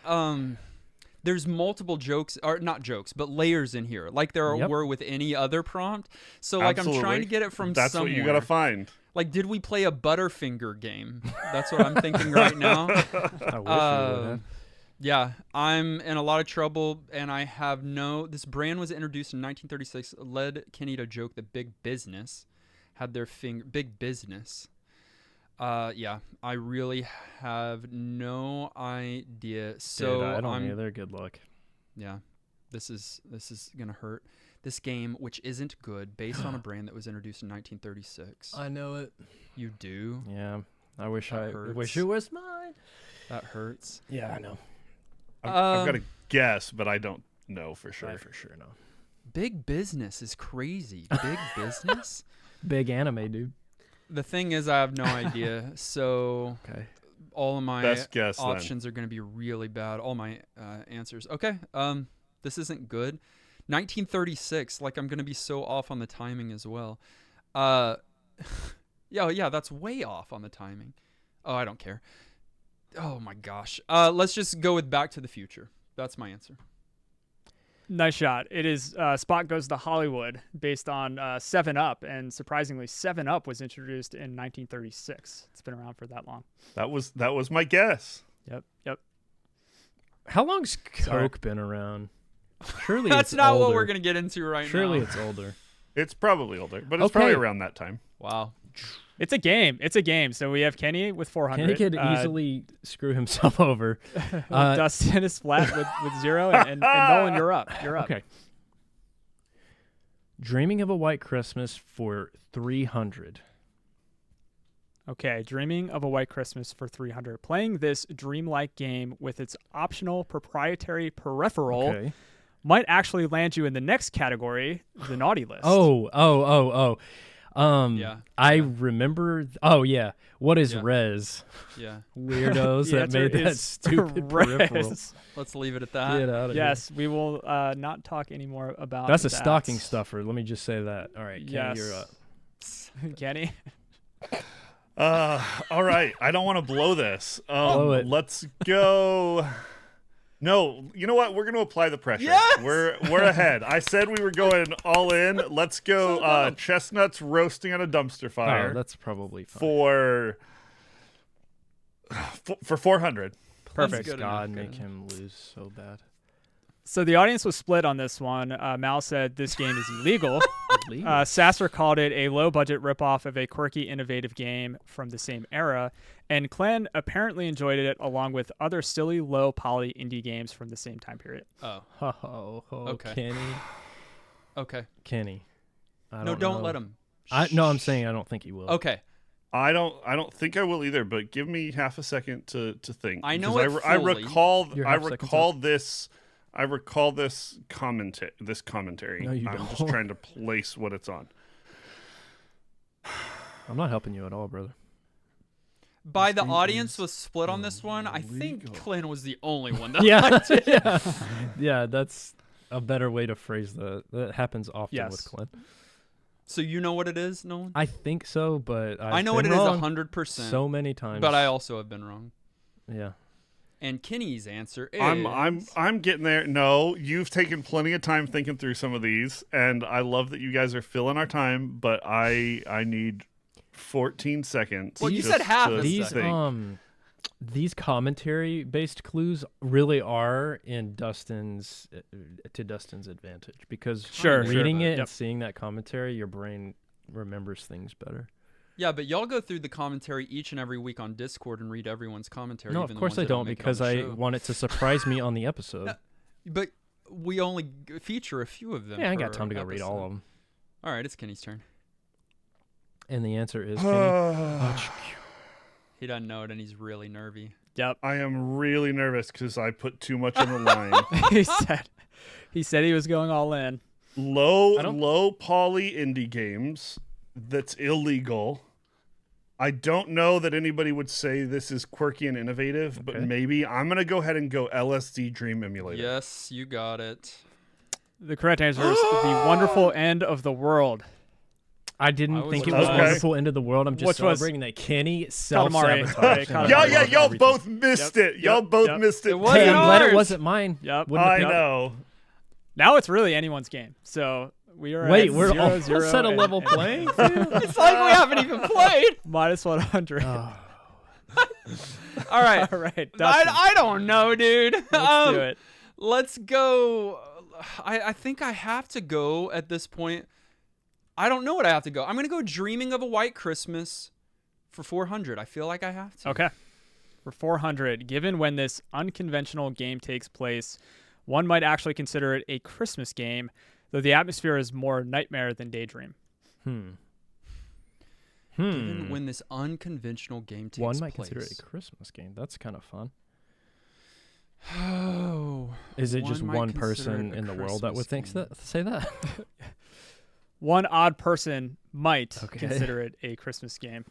there's multiple jokes, or not jokes, but layers in here, like there were with any other prompt. So like Absolutely. I'm trying to get it from That's somewhere. what you gotta find. Like, did we play a Butterfinger game? That's what I'm thinking right now. I wish we would have. Yeah, I'm in a lot of trouble, and I have this brand was introduced in 1936, led Kenny to joke that big business had their finger. Big business. Yeah, I really have no idea. So dude, I don't either. Good luck. Yeah, this is gonna hurt. This game, which isn't good, based on a brand that was introduced in 1936. I know it. You do? Yeah. I wish hurts. it was mine. That hurts. Yeah, I know. I've got a guess, but I don't know for sure. I for sure know. Big business is crazy. Big business? Big anime, dude. The thing is, I have no idea. So all of my best guess options are going to be really bad. All my answers. Okay. This isn't good. 1936. Like, I'm going to be so off on the timing as well. Yeah, that's way off on the timing. Oh, I don't care. Oh my gosh. Let's just go with Back to the Future. That's my answer. Nice shot. It is Spot Goes to Hollywood, based on 7-Up, and surprisingly, 7-Up was introduced in 1936. It's been around for that long. That was my guess. Yep. How long's Coke been around? Surely that's it's not older. what we're gonna get into right Surely now. it's older. It's probably older, but it's probably around that time. Wow. It's a game. So we have Kenny with 400. Kenny could easily screw himself over. Dustin is flat with 0, and Nolan, you're up. Okay. Dreaming of a White Christmas for 300. Okay, Dreaming of a White Christmas for 300. Playing this dreamlike game with its optional proprietary peripheral might actually land you in the next category, the naughty list. Oh. Yeah. I remember. Oh, yeah. What is Res? Yeah. Weirdos that made that stupid peripheral. Let's leave it at that. Get out of here. Yes, we will not talk anymore about That's that. a stocking stuffer. Let me just say that. All right, Kenny, you're up. Kenny? All right. I don't want to blow this. Blow it. Let's go. No, you know what? We're going to apply the pressure. Yes! We're ahead. I said we were going all in. Let's go chestnuts roasting on a dumpster fire. Oh, that's probably fine. For 400. Perfect. God, make him lose so bad. So the audience was split on this one. Mal said this game is illegal. Sasser called it a low-budget ripoff of a quirky, innovative game from the same era. And Clan apparently enjoyed it along with other silly, low-poly indie games from the same time period. Oh, okay. Kenny. Okay. Kenny. Don't let him. I'm saying I don't think he will. Okay. I don't think I will either, but give me half a second to think. I know I recall this commentary. No, you I'm don't. just trying to place what it's on. I'm not helping you at all, brother. The audience was split on this one. I think Clint was the only one that Yeah, liked it. yeah. That's a better way to phrase that. That happens often with Clint. So you know what it is, Nolan? I think so, but I know what it is 100%. So many times. But I also have been wrong. Yeah. And Kenny's answer is I'm getting there. No, you've taken plenty of time thinking through some of these, and I love that you guys are filling our time, but I need 14 seconds. Well, you said half a second. These commentary-based clues really are in Dustin's advantage because reading it and seeing that commentary, your brain remembers things better. Yeah, but y'all go through the commentary each and every week on Discord and read everyone's commentary. No, of course I don't, because I want it to surprise me on the episode. But we only feature a few of them. Yeah, I ain't got time to go read all of them. All right, it's Kenny's turn. And the answer is Kenny. He doesn't know it, and he's really nervy. Yep. I am really nervous because I put too much on the line. He said he was going all in. Low poly indie games. That's illegal. I don't know that anybody would say this is quirky and innovative, but maybe I'm going to go ahead and go LSD Dream Emulator. Yes, you got it. The correct answer is The Wonderful End of the World. I didn't think it was Wonderful End of the World. I'm just celebrating that Kenny self-sabotaged. Y'all both missed it. Y'all both missed it. Hey, I'm glad it wasn't mine. Yep. I know. Now it's really anyone's game. So we are we're all set a level playing field? It's like we haven't even played. Minus 100. All right. All right. I don't know, dude. Let's do it. Let's go. I think I have to go at this point. I don't know what I have to go. I'm going to go Dreaming of a White Christmas for 400. I feel like I have to. Okay. For 400, given when this unconventional game takes place, one might actually consider it a Christmas game, though the atmosphere is more nightmare than daydream. Given when this unconventional game takes place. One might consider it a Christmas game. That's kind of fun. Oh. Is it just one person in the world that would say that? One odd person might consider it a Christmas game.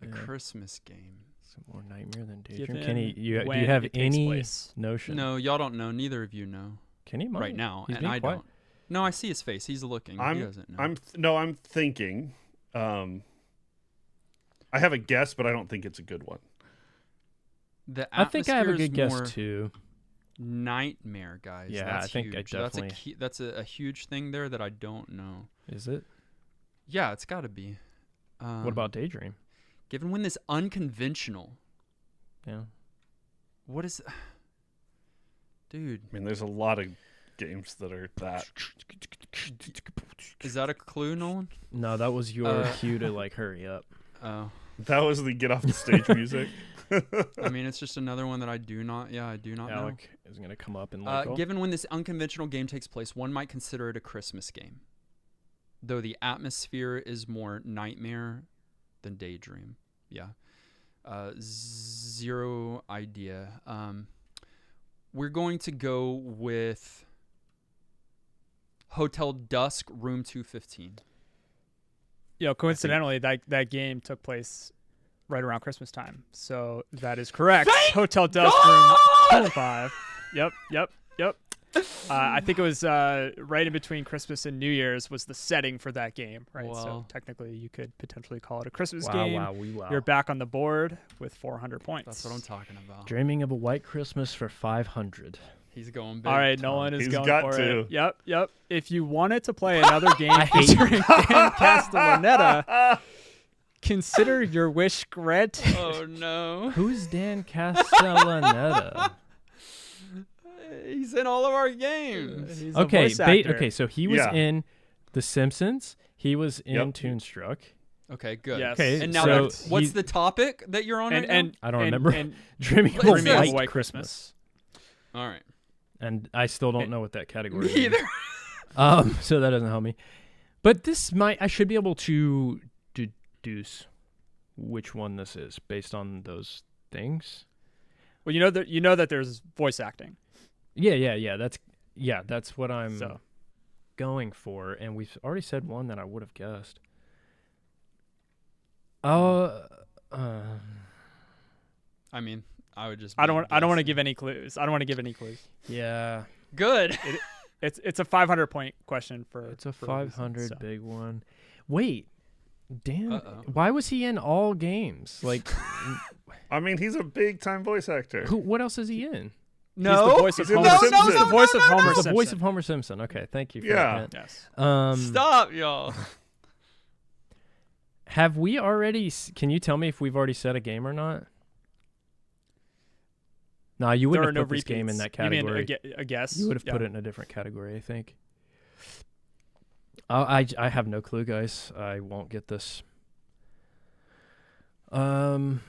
A Christmas game. Some more nightmare than daydream. Kenny, do you have any notion? No, y'all don't know. Neither of you know. Kenny might. Right now, He's and I quiet. don't. No, I see his face. He's looking. He doesn't know. I'm thinking. I have a guess, but I don't think it's a good one. I think I have a good guess too. Nightmare, guys. Yeah, that's I think huge. I definitely. That's a huge thing there that I don't know. Is it? Yeah, it's got to be. What about daydream? Given when this unconventional. Yeah. What is, dude? I mean, there's a lot of games that are that. Is that a clue, Nolan? No, that was your cue to like hurry up. Oh. That was the get off the stage music. I mean, it's just another one that I do not know. Alec is going to come up and given when this unconventional game takes place, one might consider it a Christmas game, though the atmosphere is more nightmare than daydream. Yeah. Zero idea. We're going to go with Hotel Dusk, Room 215. Coincidentally, that game took place right around Christmas time, so that is correct. Hotel Dusk, Room 215. Yep. I think it was right in between Christmas and New Year's was the setting for that game, right? Wow. So technically, you could potentially call it a Christmas game. Wow. You're back on the board with 400 points. That's what I'm talking about. Dreaming of a White Christmas for 500. He's going big. All right, Nolan is going got for to. it. Yep. If you wanted to play another game featuring Dan Castellaneta, consider your wish granted. Oh, no. Who's Dan Castellaneta? He's in all of our games. He's a voice actor. Okay, so he was in The Simpsons. He was in Toonstruck. Okay, good. Yes. Okay, and now so what's the topic that you're on right now? I don't remember. Dreaming of Dreaming a of White Christmas. All right. And I still don't know what that category is. Either. So that doesn't help me. But I should be able to deduce which one this is based on those things. Well, you know that there's voice acting. Yeah. That's what I'm going for, and we've already said one that I would have guessed. I mean, I would just. I don't want to give any clues. Yeah. Good. It's a 500-point question for. It's a for 500 big one. Wait, Dan, why was he in all games? Like, I mean, he's a big time voice actor. what else is he in? No, he's the voice of Homer Simpson. He's the voice of Homer Simpson. The voice of Homer Simpson. Okay, thank you for that. Yes. Stop, y'all. Have we already? Can you tell me if we've already set a game or not? No, you wouldn't have put this game in that category. You mean a guess? You would have put it in a different category, I think. I have no clue, guys. I won't get this. God.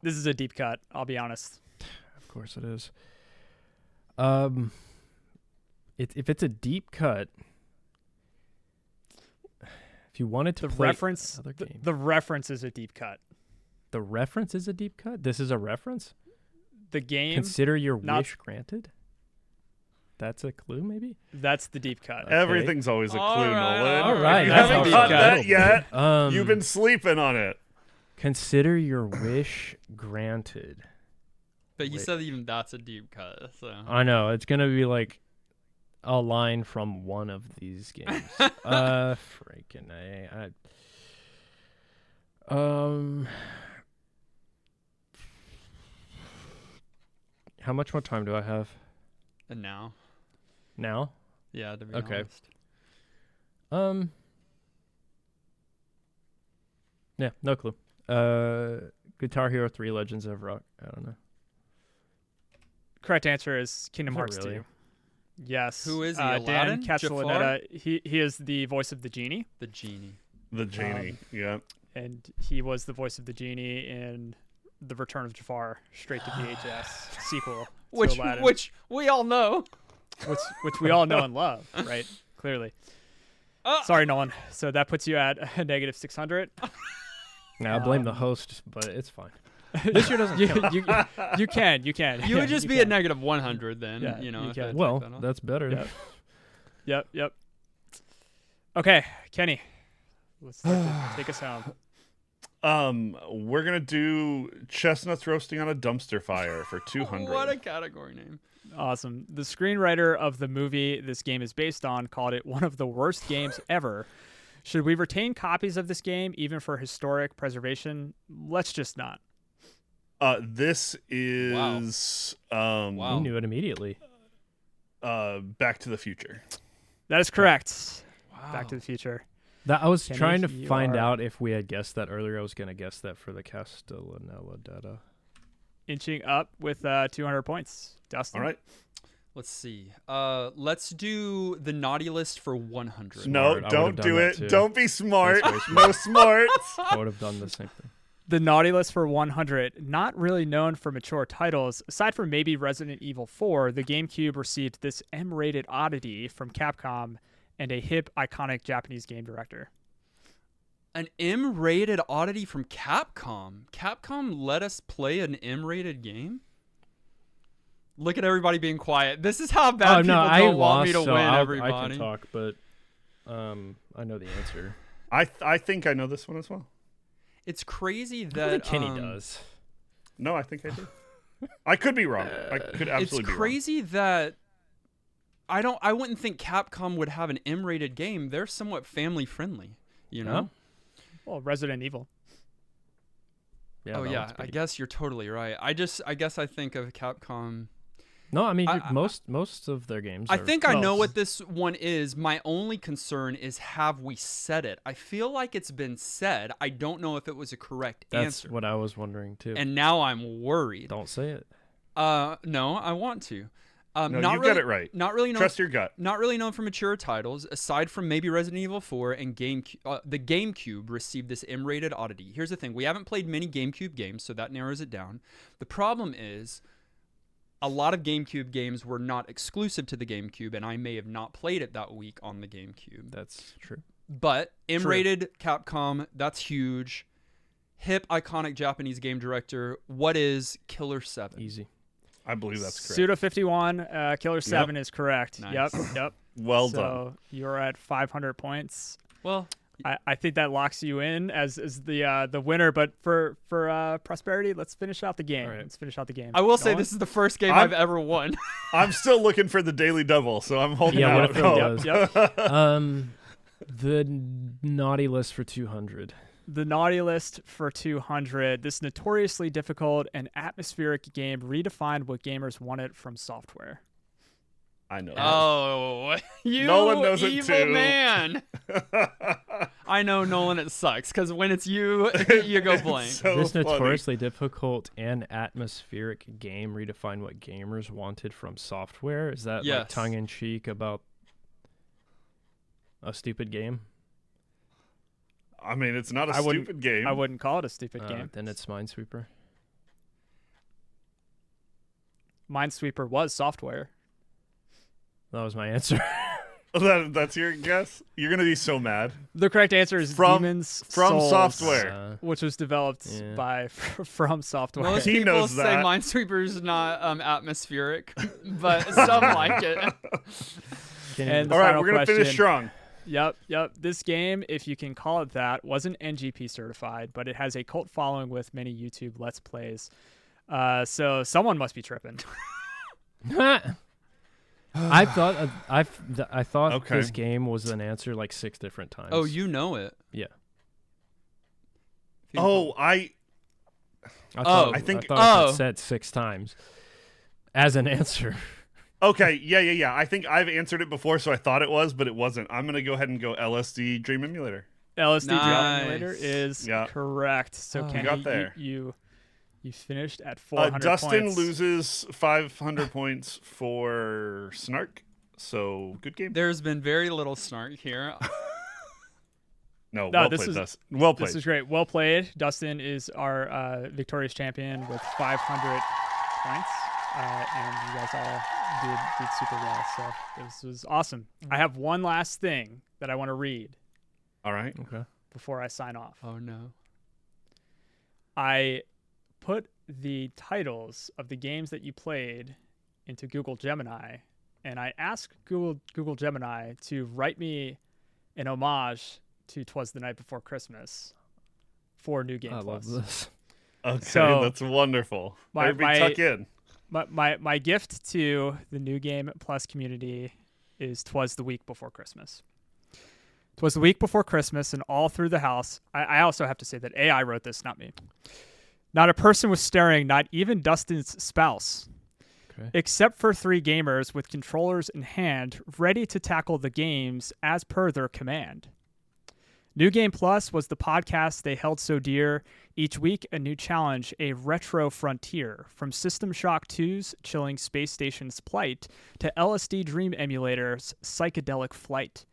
This is a deep cut. I'll be honest. Of course it is. If it's a deep cut, if you wanted to play another game, the reference is a deep cut. The reference is a deep cut. This is a reference. The game. Consider your wish granted. That's a clue, maybe. That's the deep cut. Okay. Everything's always a clue, Nolan. All right, you haven't caught that yet. You've been sleeping on it. Consider your wish granted. But you said even that's a deep cut. So I know it's gonna be like a line from one of these games. Freaking A. How much more time do I have? And now? Yeah, to be honest. honest. Yeah, no clue. Guitar Hero 3 Legends of Rock. I don't know. Correct answer is Kingdom Hearts 2. Yes. Who is he? Dan Aladdin? Castellaneta. He is the voice of the genie. The genie. The genie. Yeah. And he was the voice of the genie in The Return of Jafar, straight to VHS sequel to Aladdin. Which we all know. Which we all know and love, right? Clearly. Sorry, Nolan. So that puts you at a negative 600. Now I blame the host, but it's fine. This year doesn't count. You can. You would just be at negative 100 then. Yeah, you know. you can. Well, that's better. Yep. Okay, Kenny. Let's take us home. We're gonna do chestnuts roasting on a dumpster fire for 200. What a category name! Awesome. The screenwriter of the movie this game is based on called it one of the worst games ever. Should we retain copies of this game even for historic preservation? Let's just not. This is wow. You knew it immediately. Back to the Future. That is correct. Wow. Back to the Future. I was trying to find out if we had guessed that earlier. I was going to guess that for the Castellaneta data. Inching up with 200 points. Dustin. All right. Let's see. Let's do the naughty list for 100. No, don't do it. Don't be smart. No smarts. I would have done the same thing. The naughty list for 100, not really known for mature titles. Aside from maybe Resident Evil 4, the GameCube received this M-rated oddity from Capcom and a hip, iconic Japanese game director. An M-rated oddity from Capcom. Capcom let us play an M-rated game? Look at everybody being quiet. This is how bad people don't want me to win, everybody. I can talk, but I know the answer. I think I know this one as well. It's crazy that I think Kenny does. No, I think I do. I could be wrong. I could absolutely be wrong. It's crazy that I wouldn't think Capcom would have an M-rated game. They're somewhat family friendly, you know? Well, Resident Evil. Yeah, I guess you're totally right. I guess I think of Capcom. No, I mean most of their games. I think I know what this one is. My only concern is, have we said it? I feel like it's been said. I don't know if it was a correct answer. That's what I was wondering too. And now I'm worried. Don't say it. No, I want to. No, you got it right. Not really known. Trust your gut. Not really known for mature titles, aside from maybe Resident Evil 4 and the GameCube received this M-rated oddity. Here's the thing: we haven't played many GameCube games, so that narrows it down. The problem is, a lot of GameCube games were not exclusive to the GameCube, and I may have not played it that week on the GameCube. That's true. But M-rated Capcom, that's huge. Hip, iconic Japanese game director. What is Killer 7? Easy. I believe that's correct. Suda 51, Killer 7 is correct. Nice. Yep. Well done. So you're at 500 points. Well, I think that locks you in as the winner. But for prosperity, let's finish out the game. Right. The game. I will say this is the first game I've ever won. I'm still looking for the daily double, so I'm holding Yeah, out. what if it does? The naughty list for 200. The naughty list for 200. This notoriously difficult and atmospheric game redefined what gamers wanted from software. I know. Oh, you Nolan knows evil it too. man! I know, Nolan. It sucks because when it's you, you go blank. This notoriously difficult and atmospheric game redefined what gamers wanted from software. Is that like tongue in cheek about a stupid game? I mean, it's not a stupid game. I wouldn't call it a stupid game. Then it's Minesweeper. Minesweeper was software. That was my answer. That's your guess? You're going to be so mad. The correct answer is Demon's Souls, Software. which was developed by From Software. Most he people knows say that. Minesweeper's not atmospheric, but some like it. And all right, we're going to finish strong. Yep. This game, if you can call it that, wasn't NGP certified, but it has a cult following with many YouTube Let's Plays. So someone must be tripping. I thought this game was an answer like 6 different times. Oh, you know it. Yeah. I thought it said 6 times as an answer. Okay, yeah. I think I've answered it before, so I thought it was, but it wasn't. I'm going to go ahead and go LSD Dream Emulator. LSD Dream Emulator is correct. So Kenny, got there. You finished at 400 Dustin points. loses 500 points for Snark. So good game. There's been very little snark here. No, well played, Dustin. Well played. This is great. Well played. Dustin is our victorious champion with 500 points, and you guys all did super well. So this was awesome. I have one last thing that I want to read. All right. Okay. Before I sign off. Oh no. I put the titles of the games that you played into Google Gemini, and I asked Google Gemini to write me an homage to 'Twas the Night Before Christmas for New Game Plus. I love this. Okay, so that's wonderful. Tuck in. My gift to the New Game Plus community is 'Twas the Week Before Christmas. 'Twas the week before Christmas, and all through the house. I also have to say that AI wrote this, not me. Not a person was staring, not even Dustin's spouse. Okay. Except for 3 gamers with controllers in hand, ready to tackle the games as per their command. New Game Plus was the podcast they held so dear. Each week, a new challenge, a retro frontier. From System Shock 2's chilling space station's plight to LSD Dream Emulator's psychedelic flight.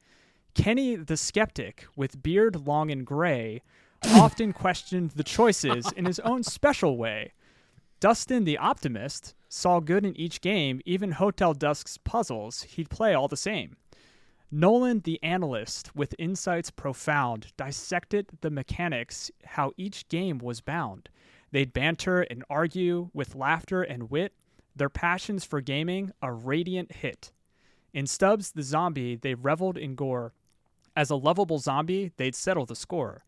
Kenny the Skeptic, with beard long and gray, often questioned the choices in his own special way. Dustin the Optimist saw good in each game, even Hotel Dusk's puzzles, he'd play all the same. Nolan the Analyst, with insights profound, dissected the mechanics, how each game was bound. They'd banter and argue with laughter and wit, their passions for gaming a radiant hit. In Stubbs the Zombie, they reveled in gore. As a lovable zombie, they'd settle the score.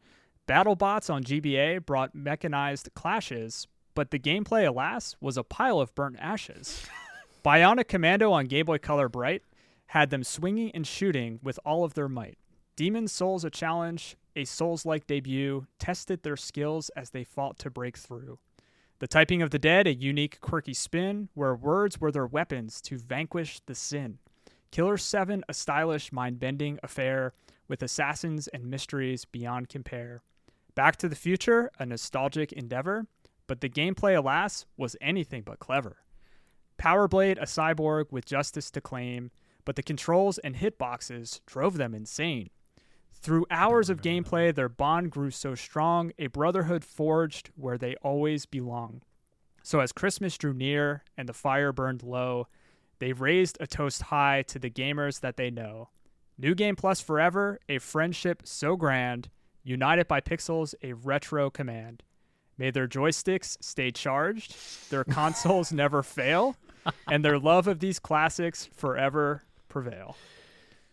BattleBots on GBA brought mechanized clashes, but the gameplay, alas, was a pile of burnt ashes. Bionic Commando on Game Boy Color Bright had them swinging and shooting with all of their might. Demon Souls a challenge, a Souls-like debut, tested their skills as they fought to break through. The Typing of the Dead, a unique, quirky spin, where words were their weapons to vanquish the sin. Killer 7, a stylish, mind-bending affair with assassins and mysteries beyond compare. Back to the Future, a nostalgic endeavor, but the gameplay, alas, was anything but clever. Power Blade, a cyborg with justice to claim, but the controls and hitboxes drove them insane. Through hours of gameplay, their bond grew so strong, a brotherhood forged where they always belong. So as Christmas drew near and the fire burned low, they raised a toast high to the gamers that they know. New Game Plus forever, a friendship so grand, united by pixels, a retro command. May their joysticks stay charged, their consoles never fail, and their love of these classics forever prevail.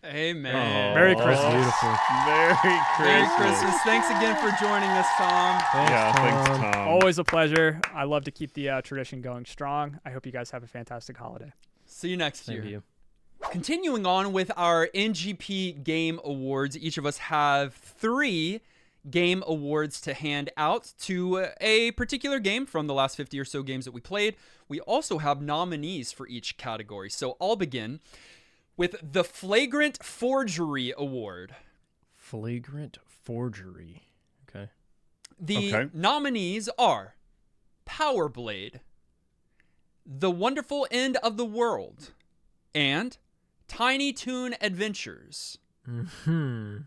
Amen. Oh, Merry Christmas. Beautiful. Merry Christmas. Merry Christmas. Thanks again for joining us, Tom. Thanks, Tom. Always a pleasure. I love to keep the tradition going strong. I hope you guys have a fantastic holiday. See you next year. Thank you. Continuing on with our NGP Game Awards, each of us have 3 game awards to hand out to a particular game from the last 50 or so games that we played. We also have nominees for each category. So I'll begin with the Flagrant Forgery Award. Flagrant Forgery. Okay. The nominees are Power Blade, The Wonderful End of the World, and Tiny Toon Adventures. Mm-hmm.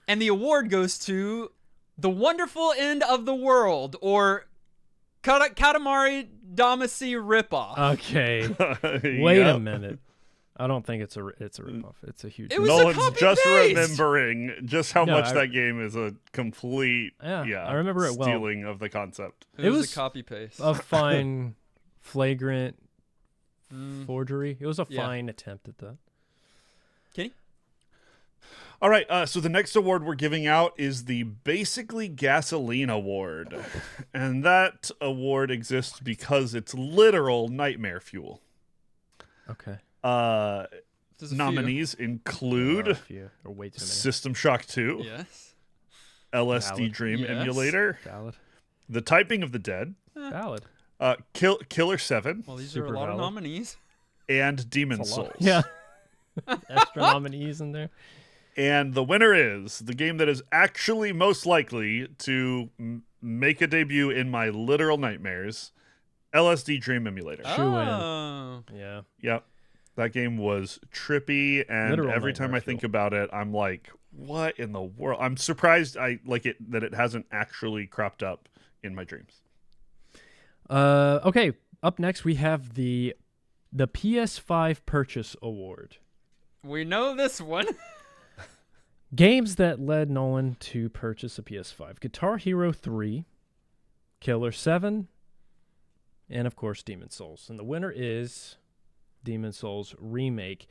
And the award goes to The Wonderful End of the World, or Katamari Damacy Ripoff. Okay. Wait a minute. I don't think it's a ripoff. It's a huge. It was Nolan's a just copy-paste. remembering just how much that game is a complete I remember it well. stealing of the concept. It was a copy paste. A fine flagrant forgery. It was a fine attempt at that. Kenny? All right, so the next award we're giving out is the Basically Gasoline Award. And that award exists because it's literal nightmare fuel. Okay. Nominees include System Shock 2, Yes. LSD Dream Emulator, Valid. The Typing of the Dead, Valid. Killer 7, Well, these Super are a lot valid. of nominees. and Demon Souls. Yeah. Extra nominees in there. And the winner is the game that is actually most likely to make a debut in my literal nightmares, LSD Dream Emulator. Shoe in. Oh. Yeah. Yep. That game was trippy, and Literal every time nightmare I think fuel. about it, I'm like, what in the world? I'm surprised that it hasn't actually cropped up in my dreams. Okay, up next we have the PS5 Purchase Award. We know this one. Games that led Nolan to purchase a PS5. Guitar Hero 3, Killer 7, and of course Demon's Souls. And the winner is Demon's Souls Remake,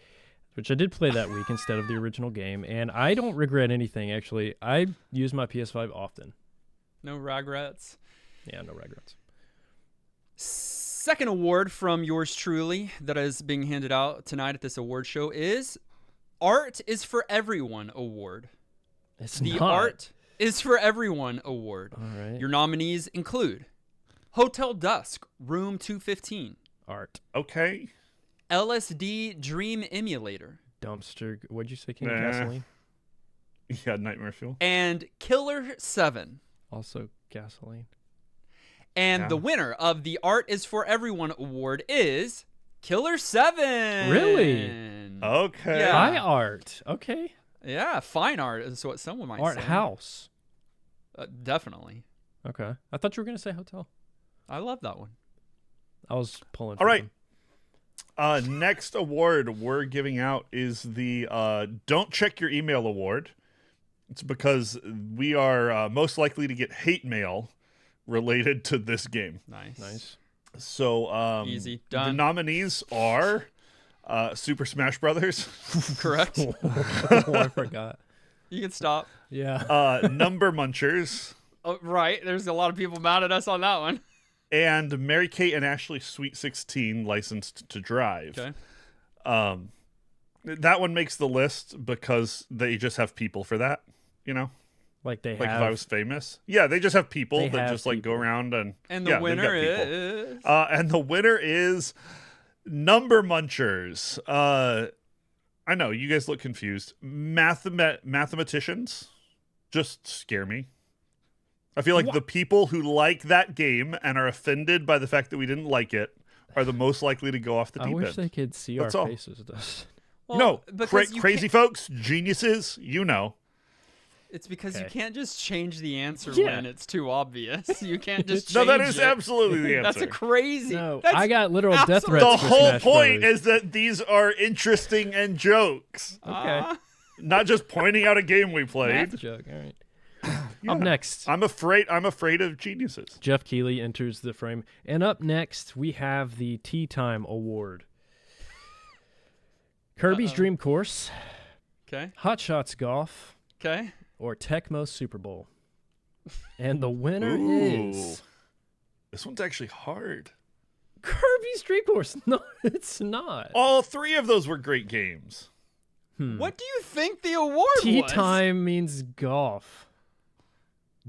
which I did play that week instead of the original game, and I don't regret anything, actually. I use my PS5 often. No regrets. Yeah, no regrets. Second award from yours truly that is being handed out tonight at this award show is Art is for Everyone Award. It's the not. Art is for Everyone Award. All right. Your nominees include Hotel Dusk, Room 215. Art. Okay. LSD Dream Emulator. Dumpster. What'd you say, King of Gasoline? Yeah, Nightmare Fuel. And Killer 7. Also gasoline. And the winner of the Art is for Everyone Award is Killer 7. Really? Okay. Yeah. High art. Okay. Yeah, fine art is what someone might Art say. house. Definitely. Okay. I thought you were going to say hotel. I love that one. I was pulling. All right. Next award we're giving out is the Don't Check Your Email Award. It's because we are most likely to get hate mail related to this game. Nice. So easy. The Done. nominees are Super Smash Brothers. Correct. Oh, I forgot. You can stop. Yeah. Number Munchers. Oh, right. There's a lot of people mad at us on that one. And Mary Kate and Ashley Sweet 16 Licensed to Drive. Okay. That one makes the list because they just have people for that, you know? Like they Like have. if I was famous. Yeah, they just have people They that have just like go people. around and And the yeah, they've winner got people. is And the winner is Number Munchers. I know you guys look confused. Mathematicians just scare me. I feel like the people who like that game and are offended by the fact that we didn't like it are the most likely to go off the I deep wish end. they could see That's our all. faces. Though. No, because you crazy can't- folks, geniuses, you know. It's because you Okay. can't just change the answer Yeah. when it's too obvious. You can't just No, change that is it. absolutely the answer. That's a crazy. No, That's I got literal death absolute- threats. The for whole Smash point Brothers. is that these are interesting and jokes, Okay. not just pointing out a game we played. Math joke. All right. Yeah. Up next, I'm afraid of geniuses. Jeff Keighley enters the frame, and up next we have the Tea Time Award. Kirby's Dream Course, Okay. Hot Shots Golf, Okay. or Tecmo Super Bowl. And the winner Ooh. is This one's actually hard. Kirby's Dream Course. No, it's not. All three of those were great games. What do you think the award Tea was? Time means golf.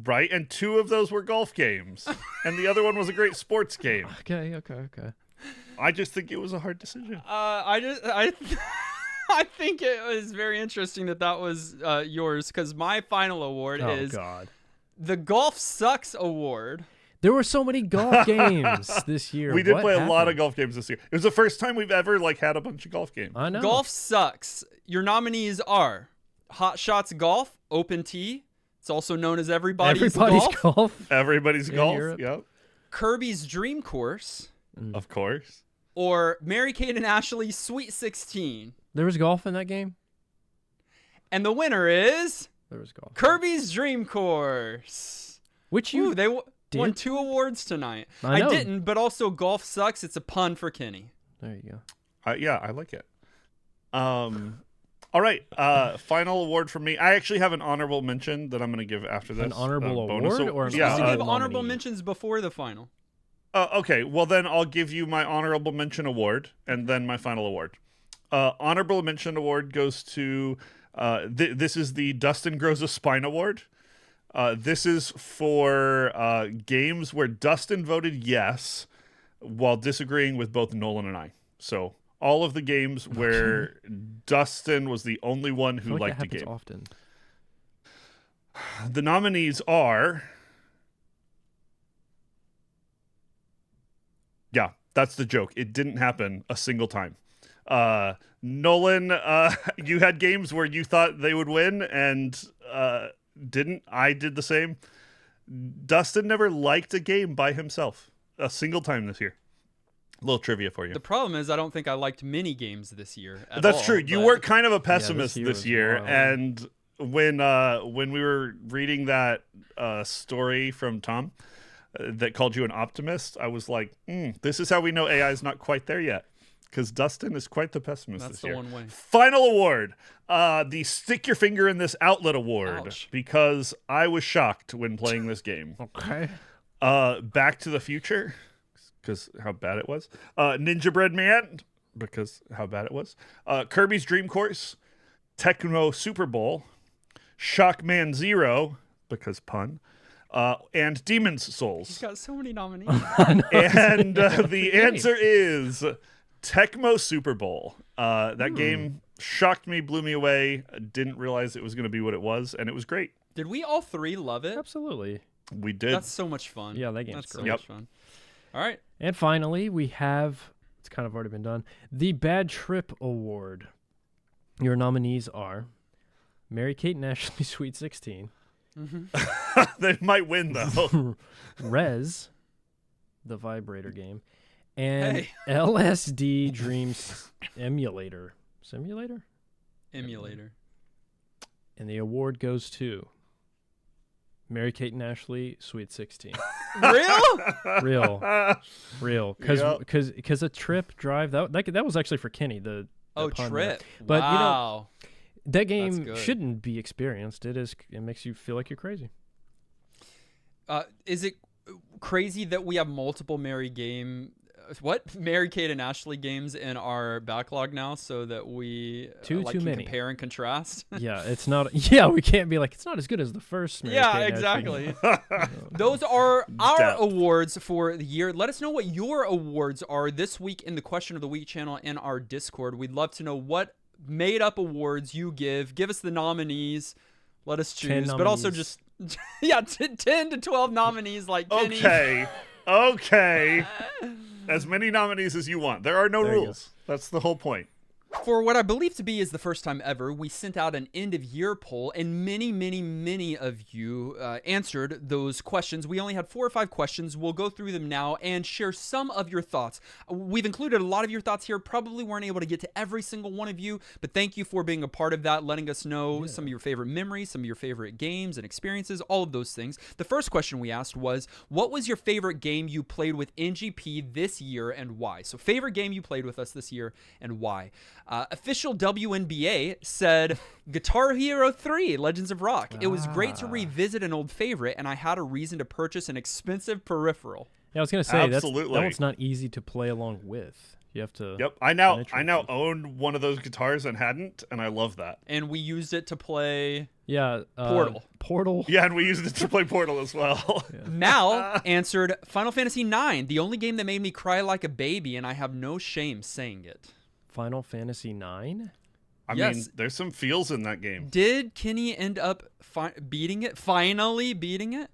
Right? And two of those were golf games. And the other one was a great sports game. Okay. I just think it was a hard decision. I think it was very interesting that was yours because my final award Oh, is God. the Golf Sucks Award. There were so many golf games this year. We did What play a lot of happened? golf games this year. It was the first time we've ever had a bunch of golf games. I know. Golf Sucks. Your nominees are Hot Shots Golf, Open Tee. It's also known as Everybody's Golf. Everybody's In golf. Europe. Yep. Kirby's Dream Course, Of course. or Mary Kate and Ashley's Sweet 16. There was golf in that game? And the winner is There was golf. Kirby's Dream Course. Which you Ooh, they won did? 2 awards tonight. I know. didn't, but also Golf Sucks. It's a pun for Kenny. There you go. Yeah, I like it. All right. Final award from me. I actually have an honorable mention that I'm going to give after this. An honorable bonus award or an yeah, Supposed to give honorable nominee. mentions before the final. Okay, well then I'll give you my honorable mention award and then my final award. Honorable mention award goes to this is the Dustin Grows a Spine Award. This is for games where Dustin voted yes while disagreeing with both Nolan and I. So all of the games where Dustin was the only one I who feel like liked that the happens game. often. The nominees are... Yeah, that's the joke. It didn't happen a single time. Nolan, you had games where you thought they would win and didn't. I did the same. Dustin never liked a game by himself a single time this year. A little trivia for you. The problem is I don't think I liked mini games this year at That's all, true. You but- were kind of a pessimist this year, wild. and when we were reading that story from Tom that called you an optimist, I was like, this is how we know AI is not quite there yet. Because Dustin is quite the pessimist That's this the year. one way. Final award, the Stick Your Finger in This Outlet Award, Ouch. because I was shocked when playing this game. Okay. Back to the Future, because how bad it was. Ninja Bread Man, because how bad it was. Kirby's Dream Course, Tecmo Super Bowl, Shockman Zero, because pun, and Demon's Souls. He's got so many nominees. And the answer is Tecmo Super Bowl. That game shocked me, blew me away. Didn't realize it was going to be what it was, and it was great. Did we all three love it? Absolutely. We did. That's so much fun. Yeah, that game's That's so great. much fun. All right. And finally, we have, it's kind of already been done, the Bad Trip Award. Your nominees are Mary-Kate and Ashley Sweet 16, They might win, though. Rez, the vibrator game, and Hey. LSD Dreams Emulator. Simulator? Emulator. And the award goes to Mary-Kate and Ashley Sweet 16. Real? Real. Yep. Because a trip drive, that was actually for Kenny, the Oh, pun Trip. there. But, you know, wow. that game good. shouldn't be experienced. It makes you feel like you're crazy. Is it crazy that we have multiple Mary-Kate and Ashley games in our backlog now, so that we Too can many. compare and contrast? Yeah, it's not. Yeah, we can't be like, it's not as good as the first. Mary-Kate Yeah, and Ashley exactly. Those are our Depth. awards for the year. Let us know what your awards are this week in the Question of the Week channel in our Discord. We'd love to know what made-up awards you give. Give us the nominees. Let us 10 choose, but also nominees. just 10 to 12 nominees like Kenny. Okay. As many nominees as you want. There are no There you go. rules. That's the whole point. For what I believe to be is the first time ever, we sent out an end-of-year poll, and many of you answered those questions. We only had 4 or 5 questions. We'll go through them now and share some of your thoughts. We've included a lot of your thoughts here. Probably weren't able to get to every single one of you, but thank you for being a part of that, letting us know some of your favorite memories, some of your favorite games and experiences, all of those things. The first question we asked was, what was your favorite game you played with NGP this year and why? So favorite game you played with us this year and why? Official WNBA said Guitar Hero 3 Legends of Rock. It was great to revisit an old favorite, and I had a reason to purchase an expensive peripheral. Yeah, I was gonna say that Absolutely. one's not easy to play along with. You have to. Yep. I now penetrate. own one of those guitars and hadn't, and I love that. And we used it to play. Yeah. Portal. Portal. Yeah, and we used it to play Portal as well. Mal answered Final Fantasy IX, the only game that made me cry like a baby, and I have no shame saying it. Final Fantasy 9. I Yes. mean, there's some feels in that game. Did Kenny end up beating it? Finally beating it?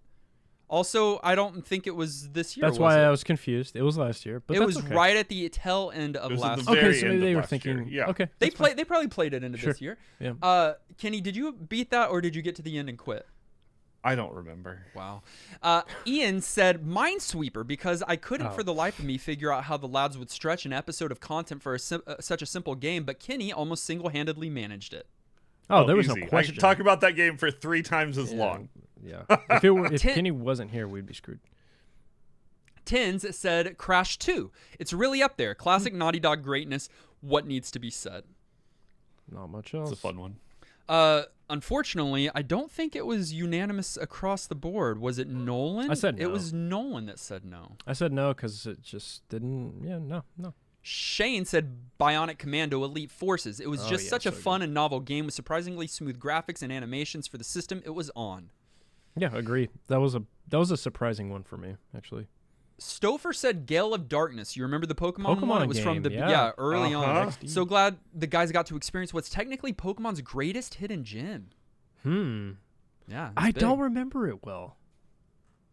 Also, I don't think it was this year. That's was why it? I was confused. It was last year, but It that's was okay. right at the tail end of It was at last the year. very Okay, so end maybe of they were last year. thinking. Yeah. Okay. They that's fine. They probably played it into Sure. this year. Yeah. Kenny, did you beat that or did you get to the end and quit? I don't remember. Wow. Ian said Minesweeper because I couldn't for the life of me figure out how the lads would stretch an episode of content for such a simple game, but Kenny almost single-handedly managed it. Oh, there was easy. no I question. could talk about that game for 3 times as long. Yeah. If Kenny wasn't here, we'd be screwed. Tins said Crash 2. It's really up there. Classic Naughty Dog greatness. What needs to be said? Not much else. It's a fun one. Unfortunately, I don't think it was unanimous across the board. Was it Nolan? I said It no. was Nolan that said no. I said no because it just didn't. Yeah, no. Shane said Bionic Commando Elite Forces. It was Oh, just yeah, such a so fun and novel game with surprisingly smooth graphics and animations for the system it was on. Yeah, agree. That was a surprising one for me, actually. Stouffer said Gale of Darkness. You remember the Pokemon one? It was from the game, yeah. early on. XD. So glad the guys got to experience what's technically Pokemon's greatest hidden gem. Yeah. I it's don't big. remember it well.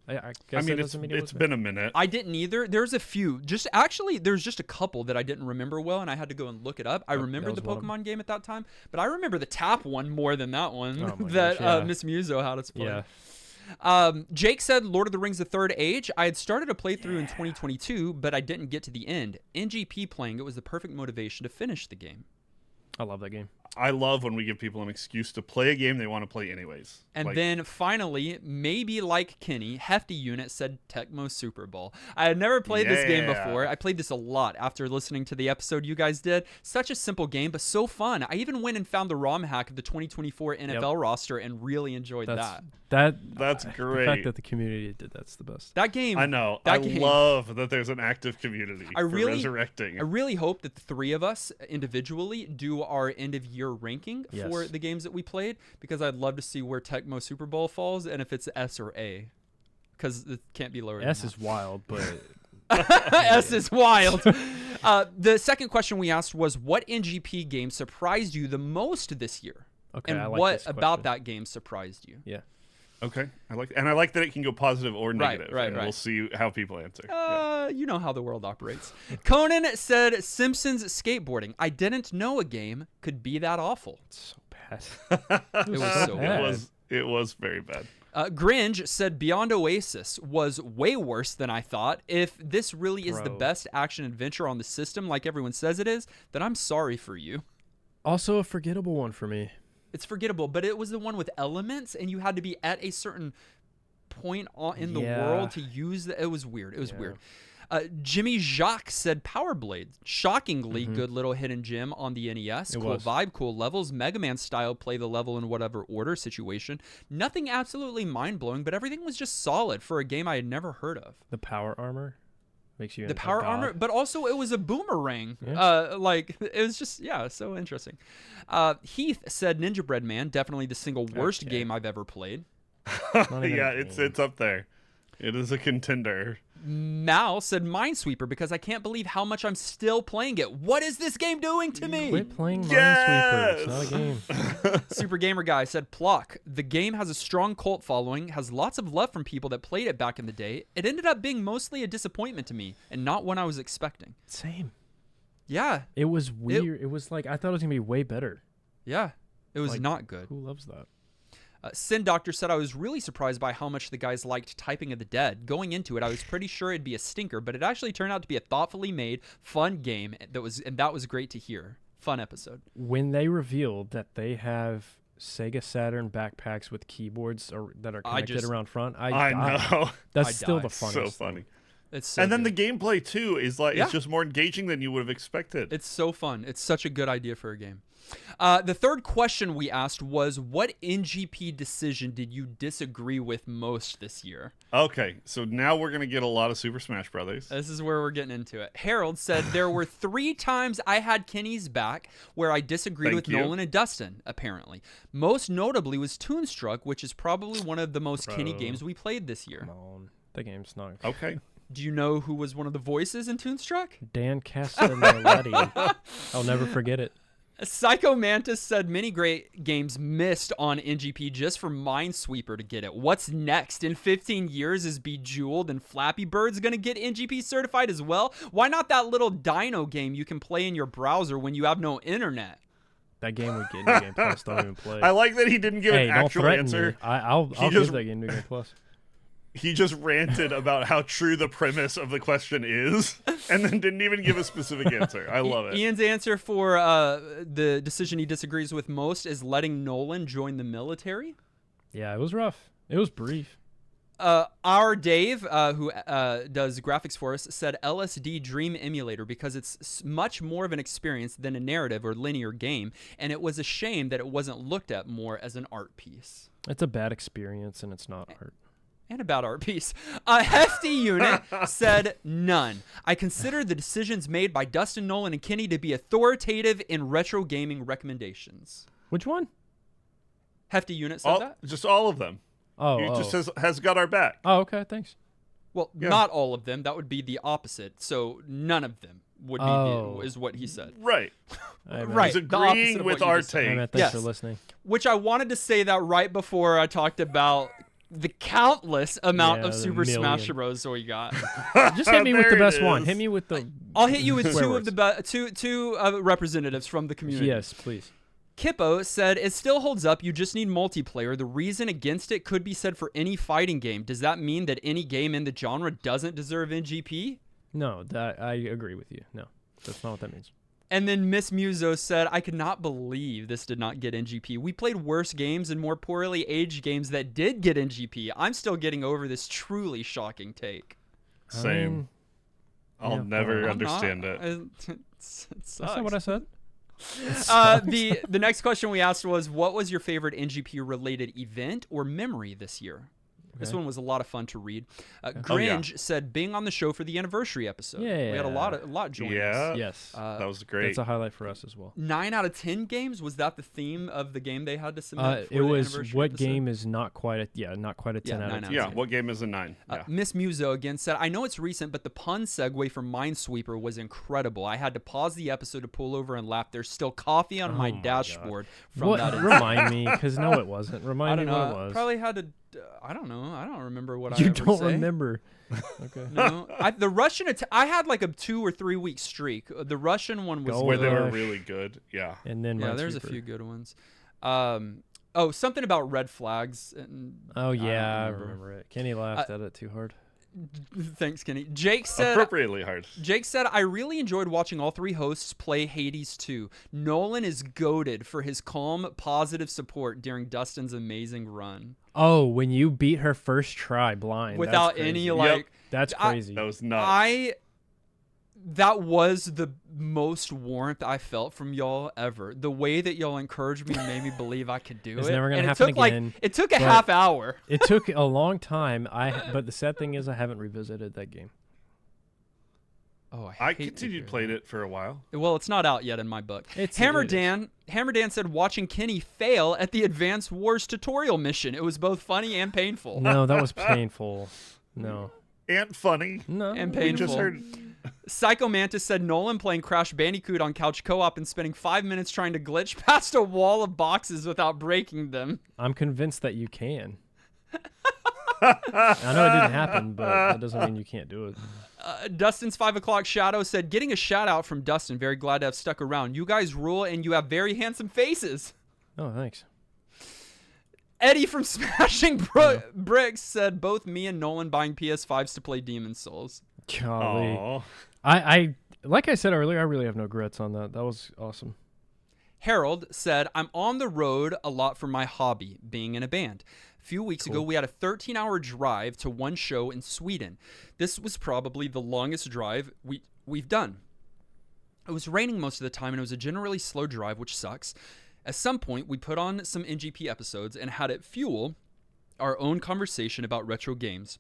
I guess it's been a minute. I didn't either. There's a few. There's just a couple that I didn't remember well, and I had to go and look it up. I remember the Pokemon game at that time, but I remember the tap one more than that one that Miss Muso had us play. Yeah. Jake said Lord of the Rings: The Third Age. I had started a playthrough in 2022, but I didn't get to the end. NGP playing it was the perfect motivation to finish the game. I love that game. I love when we give people an excuse to play a game they want to play anyways. And then finally, maybe like Kenny, Hefty Unit said Tecmo Super Bowl. I had never played this game before. I played this a lot after listening to the episode you guys did. Such a simple game, but so fun. I even went and found the ROM hack of the 2024 NFL roster and really enjoyed that. That's great. The fact that the community did that's the best. That game. I know. I love that there's an active community for resurrecting. I really hope that the three of us individually do our end of year ranking for the games that we played, because I'd love to see where Tecmo Super Bowl falls and if it's S or A, because it can't be lower. S is wild, but S is wild. The second question we asked was, what NGP game surprised you the most this year? Okay, and I like what this about question. that game surprised you? Yeah. Okay, I like that it can go positive or negative. Right. We'll see how people answer. You know how the world operates. Conan said Simpsons skateboarding. I didn't know a game could be that awful. It's so bad. It was so bad. It was very bad. Gringe said Beyond Oasis was way worse than I thought. If this really is the best action adventure on the system, like everyone says it is, then I'm sorry for you. Also a forgettable one for me. It's forgettable, but it was the one with elements, and you had to be at a certain point in the world to use it was weird. It was weird. Jimmy Jacques said Power Blade. Shockingly good little hidden gem on the NES. Cool vibe, cool levels. Mega Man style, play the level in whatever order situation. Nothing absolutely mind-blowing, but everything was just solid for a game I had never heard of. The power armor makes you the power armor, but also it was a boomerang. Yeah. It was just so interesting. Heath said Ninja Bread Man, definitely the single worst game I've ever played. It's up there. It is a contender. Mal said Minesweeper because I can't believe how much I'm still playing it. What is this game doing to me? Quit playing Minesweeper. It's not a game. Super Gamer Guy said Plock. The game has a strong cult following, has lots of love from people that played it back in the day. It ended up being mostly a disappointment to me and not one I was expecting. Same. Yeah. It was weird. It was like, I thought it was going to be way better. Yeah. It was not good. Who loves that? Sin Doctor said I was really surprised by how much the guys liked Typing of the Dead. Going into it, I was pretty sure it'd be a stinker, but it actually turned out to be a thoughtfully made, fun game that was great to hear. Fun episode. When they revealed that they have Sega Saturn backpacks with keyboards that are connected around front, I know. That's still the funniest. So funny. It's so then good. the gameplay too is it's just more engaging than you would have expected. It's so fun. It's such a good idea for a game. The third question we asked was, what NGP decision did you disagree with most this year? Okay, so now we're going to get a lot of Super Smash Brothers. This is where we're getting into it. Harold said there were 3 times I had Kenny's back where I disagreed with Nolan and Dustin, apparently. Most notably was Toonstruck, which is probably one of the most Kenny games we played this year. Come on. The game's not... Okay. Do you know who was one of the voices in Toonstruck? Dan Castellaneta. I'll never forget it. Psycho Mantis said many great games missed on NGP just for Minesweeper to get it. What's next? In 15 years, is Bejeweled and Flappy Bird's going to get NGP certified as well? Why not that little dino game you can play in your browser when you have no internet? That game would get New Game Plus. Don't even play. I like that he didn't give an actual answer. I'll give that game New Game Plus. He just ranted about how true the premise of the question is and then didn't even give a specific answer. I love it. Ian's answer for the decision he disagrees with most is letting Nolan join the military. Yeah, it was rough. It was brief. Our Dave, who does graphics for us, said LSD Dream Emulator because it's much more of an experience than a narrative or linear game, and it was a shame that it wasn't looked at more as an art piece. It's a bad experience, and it's not art. And about art piece. A Hefty Unit said none. I consider the decisions made by Dustin, Nolan, and Kenny to be authoritative in retro gaming recommendations. Which one? Hefty Unit said that? Just all of them. He just has got our back. Oh, okay, thanks. Well, not all of them. That would be the opposite. So none of them would be is what he said. Right. Right. He's agreeing with our take. Thanks for listening. Which I wanted to say that right before I talked about the countless amount of Super Smash Bros. We got. Just hit me with the best one. Hit me with the. I'll hit you with two representatives from the community. Yes, please. Kippo said, it still holds up. You just need multiplayer. The reason against it could be said for any fighting game. Does that mean that any game in the genre doesn't deserve NGP? No, I agree with you. No, that's not what that means. And then Miss Muso said, I could not believe this did not get NGP. We played worse games and more poorly aged games that did get NGP. I'm still getting over this truly shocking take. Same. I'll never understand it. That's not what I said. The next question we asked was, what was your favorite NGP related event or memory this year? Okay. This one was a lot of fun to read. Gringe said being on the show for the anniversary episode. Yeah, we had a lot join us. Yes, that was great. That's a highlight for us as well. 9 out of 10 games, was that the theme of the game they had to submit? It was what game is not quite a 10 out of 10. Yeah, what game is a 9? Miss Muso again said, I know it's recent, but the pun segue from Minesweeper was incredible. I had to pause the episode to pull over and laugh. There's still coffee on my dashboard from that. Remind me, because no, it wasn't. Remind me what it was. Probably had to. I don't know. I don't remember what you I ever don't say. remember. Okay. No, the Russian. I had like a 2 or 3 week streak. The Russian one was where they were really good. Yeah. And then there's a few good ones. Something about red flags. I remember it. Kenny laughed at it too hard. Thanks, Kenny. Jake said appropriately hard. Jake said, I really enjoyed watching all 3 hosts play Hades 2. Nolan is goated for his calm, positive support during Dustin's amazing run. Oh, when you beat her first try blind. Without any That's crazy. That was nuts. That was the most warmth I felt from y'all ever. The way that y'all encouraged me and made me believe I could do it. It's never going to happen again. It took a half hour. It took a long time. But the sad thing is I haven't revisited that game. Oh, I continued playing it for a while. Well, it's not out yet in my book. Hammer Dan said watching Kenny fail at the Advanced Wars tutorial mission. It was both funny and painful. No, that was painful. No. And funny. No. And painful. We just heard. Psycho Mantis said Nolan playing Crash Bandicoot on couch co-op and spending 5 minutes trying to glitch past a wall of boxes without breaking them. I'm convinced that you can. I know it didn't happen, but that doesn't mean you can't do it. Dustin's 5 o'clock shadow said, getting a shout out from Dustin. Very glad to have stuck around. You guys rule and you have very handsome faces. Oh, thanks. Eddie from Smashing Bricks said both me and Nolan buying PS5s to play Demon's Souls. Golly. Aww. I like I said earlier, I really have no regrets on that. That was awesome. Harold said, I'm on the road a lot for my hobby, being in a band. A few weeks ago, we had a 13-hour drive to one show in Sweden. This was probably the longest drive we've done. It was raining most of the time, and it was a generally slow drive, which sucks. At some point, we put on some NGP episodes and had it fuel our own conversation about retro games,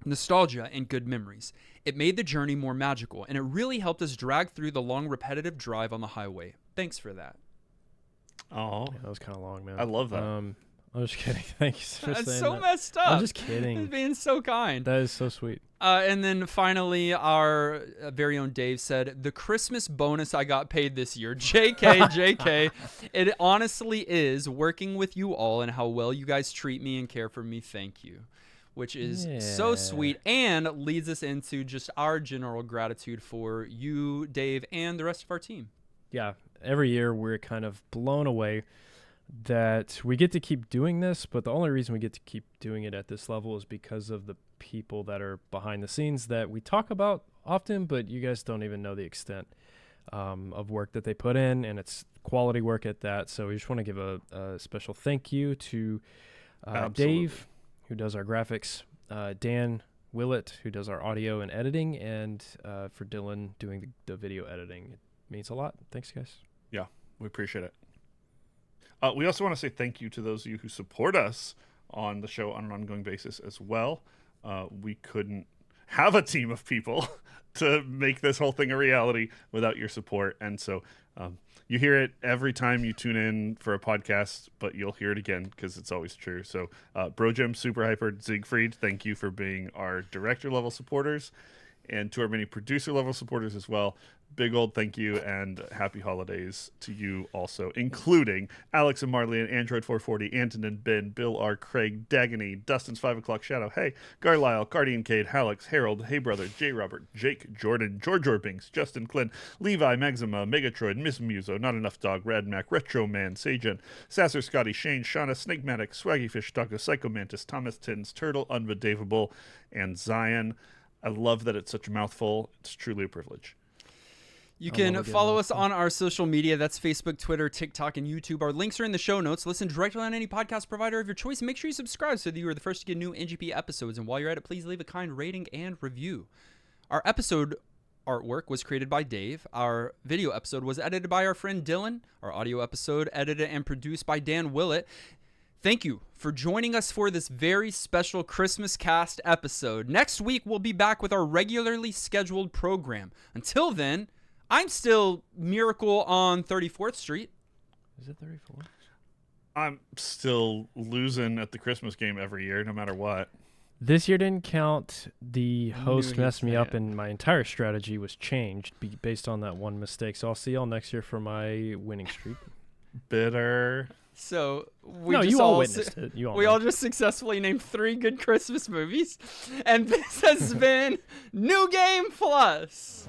nostalgia, and good memories. It made the journey more magical, and it really helped us drag through the long, repetitive drive on the highway. Thanks for that. Oh, that was kind of long, man. I love that. I'm just kidding. Thank you for saying that. That's so messed up. I'm just kidding. He's being so kind. That is so sweet. And then finally, our very own Dave said, the Christmas bonus I got paid this year. JK. It honestly is working with you all and how well you guys treat me and care for me. Thank you. Which is so sweet and leads us into just our general gratitude for you, Dave, and the rest of our team. Yeah. Every year we're kind of blown away that we get to keep doing this, but the only reason we get to keep doing it at this level is because of the people that are behind the scenes that we talk about often, but you guys don't even know the extent of work that they put in, and it's quality work at that. So we just want to give a special thank you to Dave, who does our graphics, Dan Willett, who does our audio and editing, and for Dylan doing the video editing. It means a lot. Thanks, guys. Yeah, we appreciate it. We also want to say thank you to those of you who support us on the show on an ongoing basis as well. We couldn't have a team of people to make this whole thing a reality without your support. And so you hear it every time you tune in for a podcast, but you'll hear it again because it's always true. So Brojim, Super Hyper, Siegfried, thank you for being our director level supporters. And to our many producer level supporters as well. big old thank you and happy holidays to you also, including Alex and Marley and Android 440, Antonin, Ben, Bill R, Craig, Dagany, Dustin's 5 o'clock Shadow, Hey, Garlisle, Guardian Cade, Hallex, Harold, Hey Brother, J Robert, Jake, Jordan, George Orbinks, Justin Clint, Levi, Maxima, Megatroid, Miss Muso, Not Enough Dog, Radmac, Retro Man, Sajan, Sasser, Scotty, Shane, Shauna, Snakematic, Swaggy Fish, Taco, Psycho Mantis, Thomas Tins, Turtle, Unbedavable, and Zion. I love that it's such a mouthful. It's truly a privilege. You can follow us on our social media. That's Facebook, Twitter, TikTok, and YouTube. Our links are in the show notes. Listen directly on any podcast provider of your choice. Make sure you subscribe so that you are the first to get new NGP episodes. And while you're at it, please leave a kind rating and review. Our episode artwork was created by Dave. Our video episode was edited by our friend Dylan. Our audio episode edited and produced by Dan Willett. Thank you for joining us for this very special Christmascast episode. Next week, we'll be back with our regularly scheduled program. Until then, I'm still Miracle on 34th Street. Is it 34th? I'm still losing at the Christmas game every year, no matter what. This year didn't count. The host messed me up, and my entire strategy was changed based on that one mistake. So I'll see y'all next year for my winning streak. Bitter. So you all witnessed it. We all just successfully named 3 good Christmas movies, and this has been New Game Plus.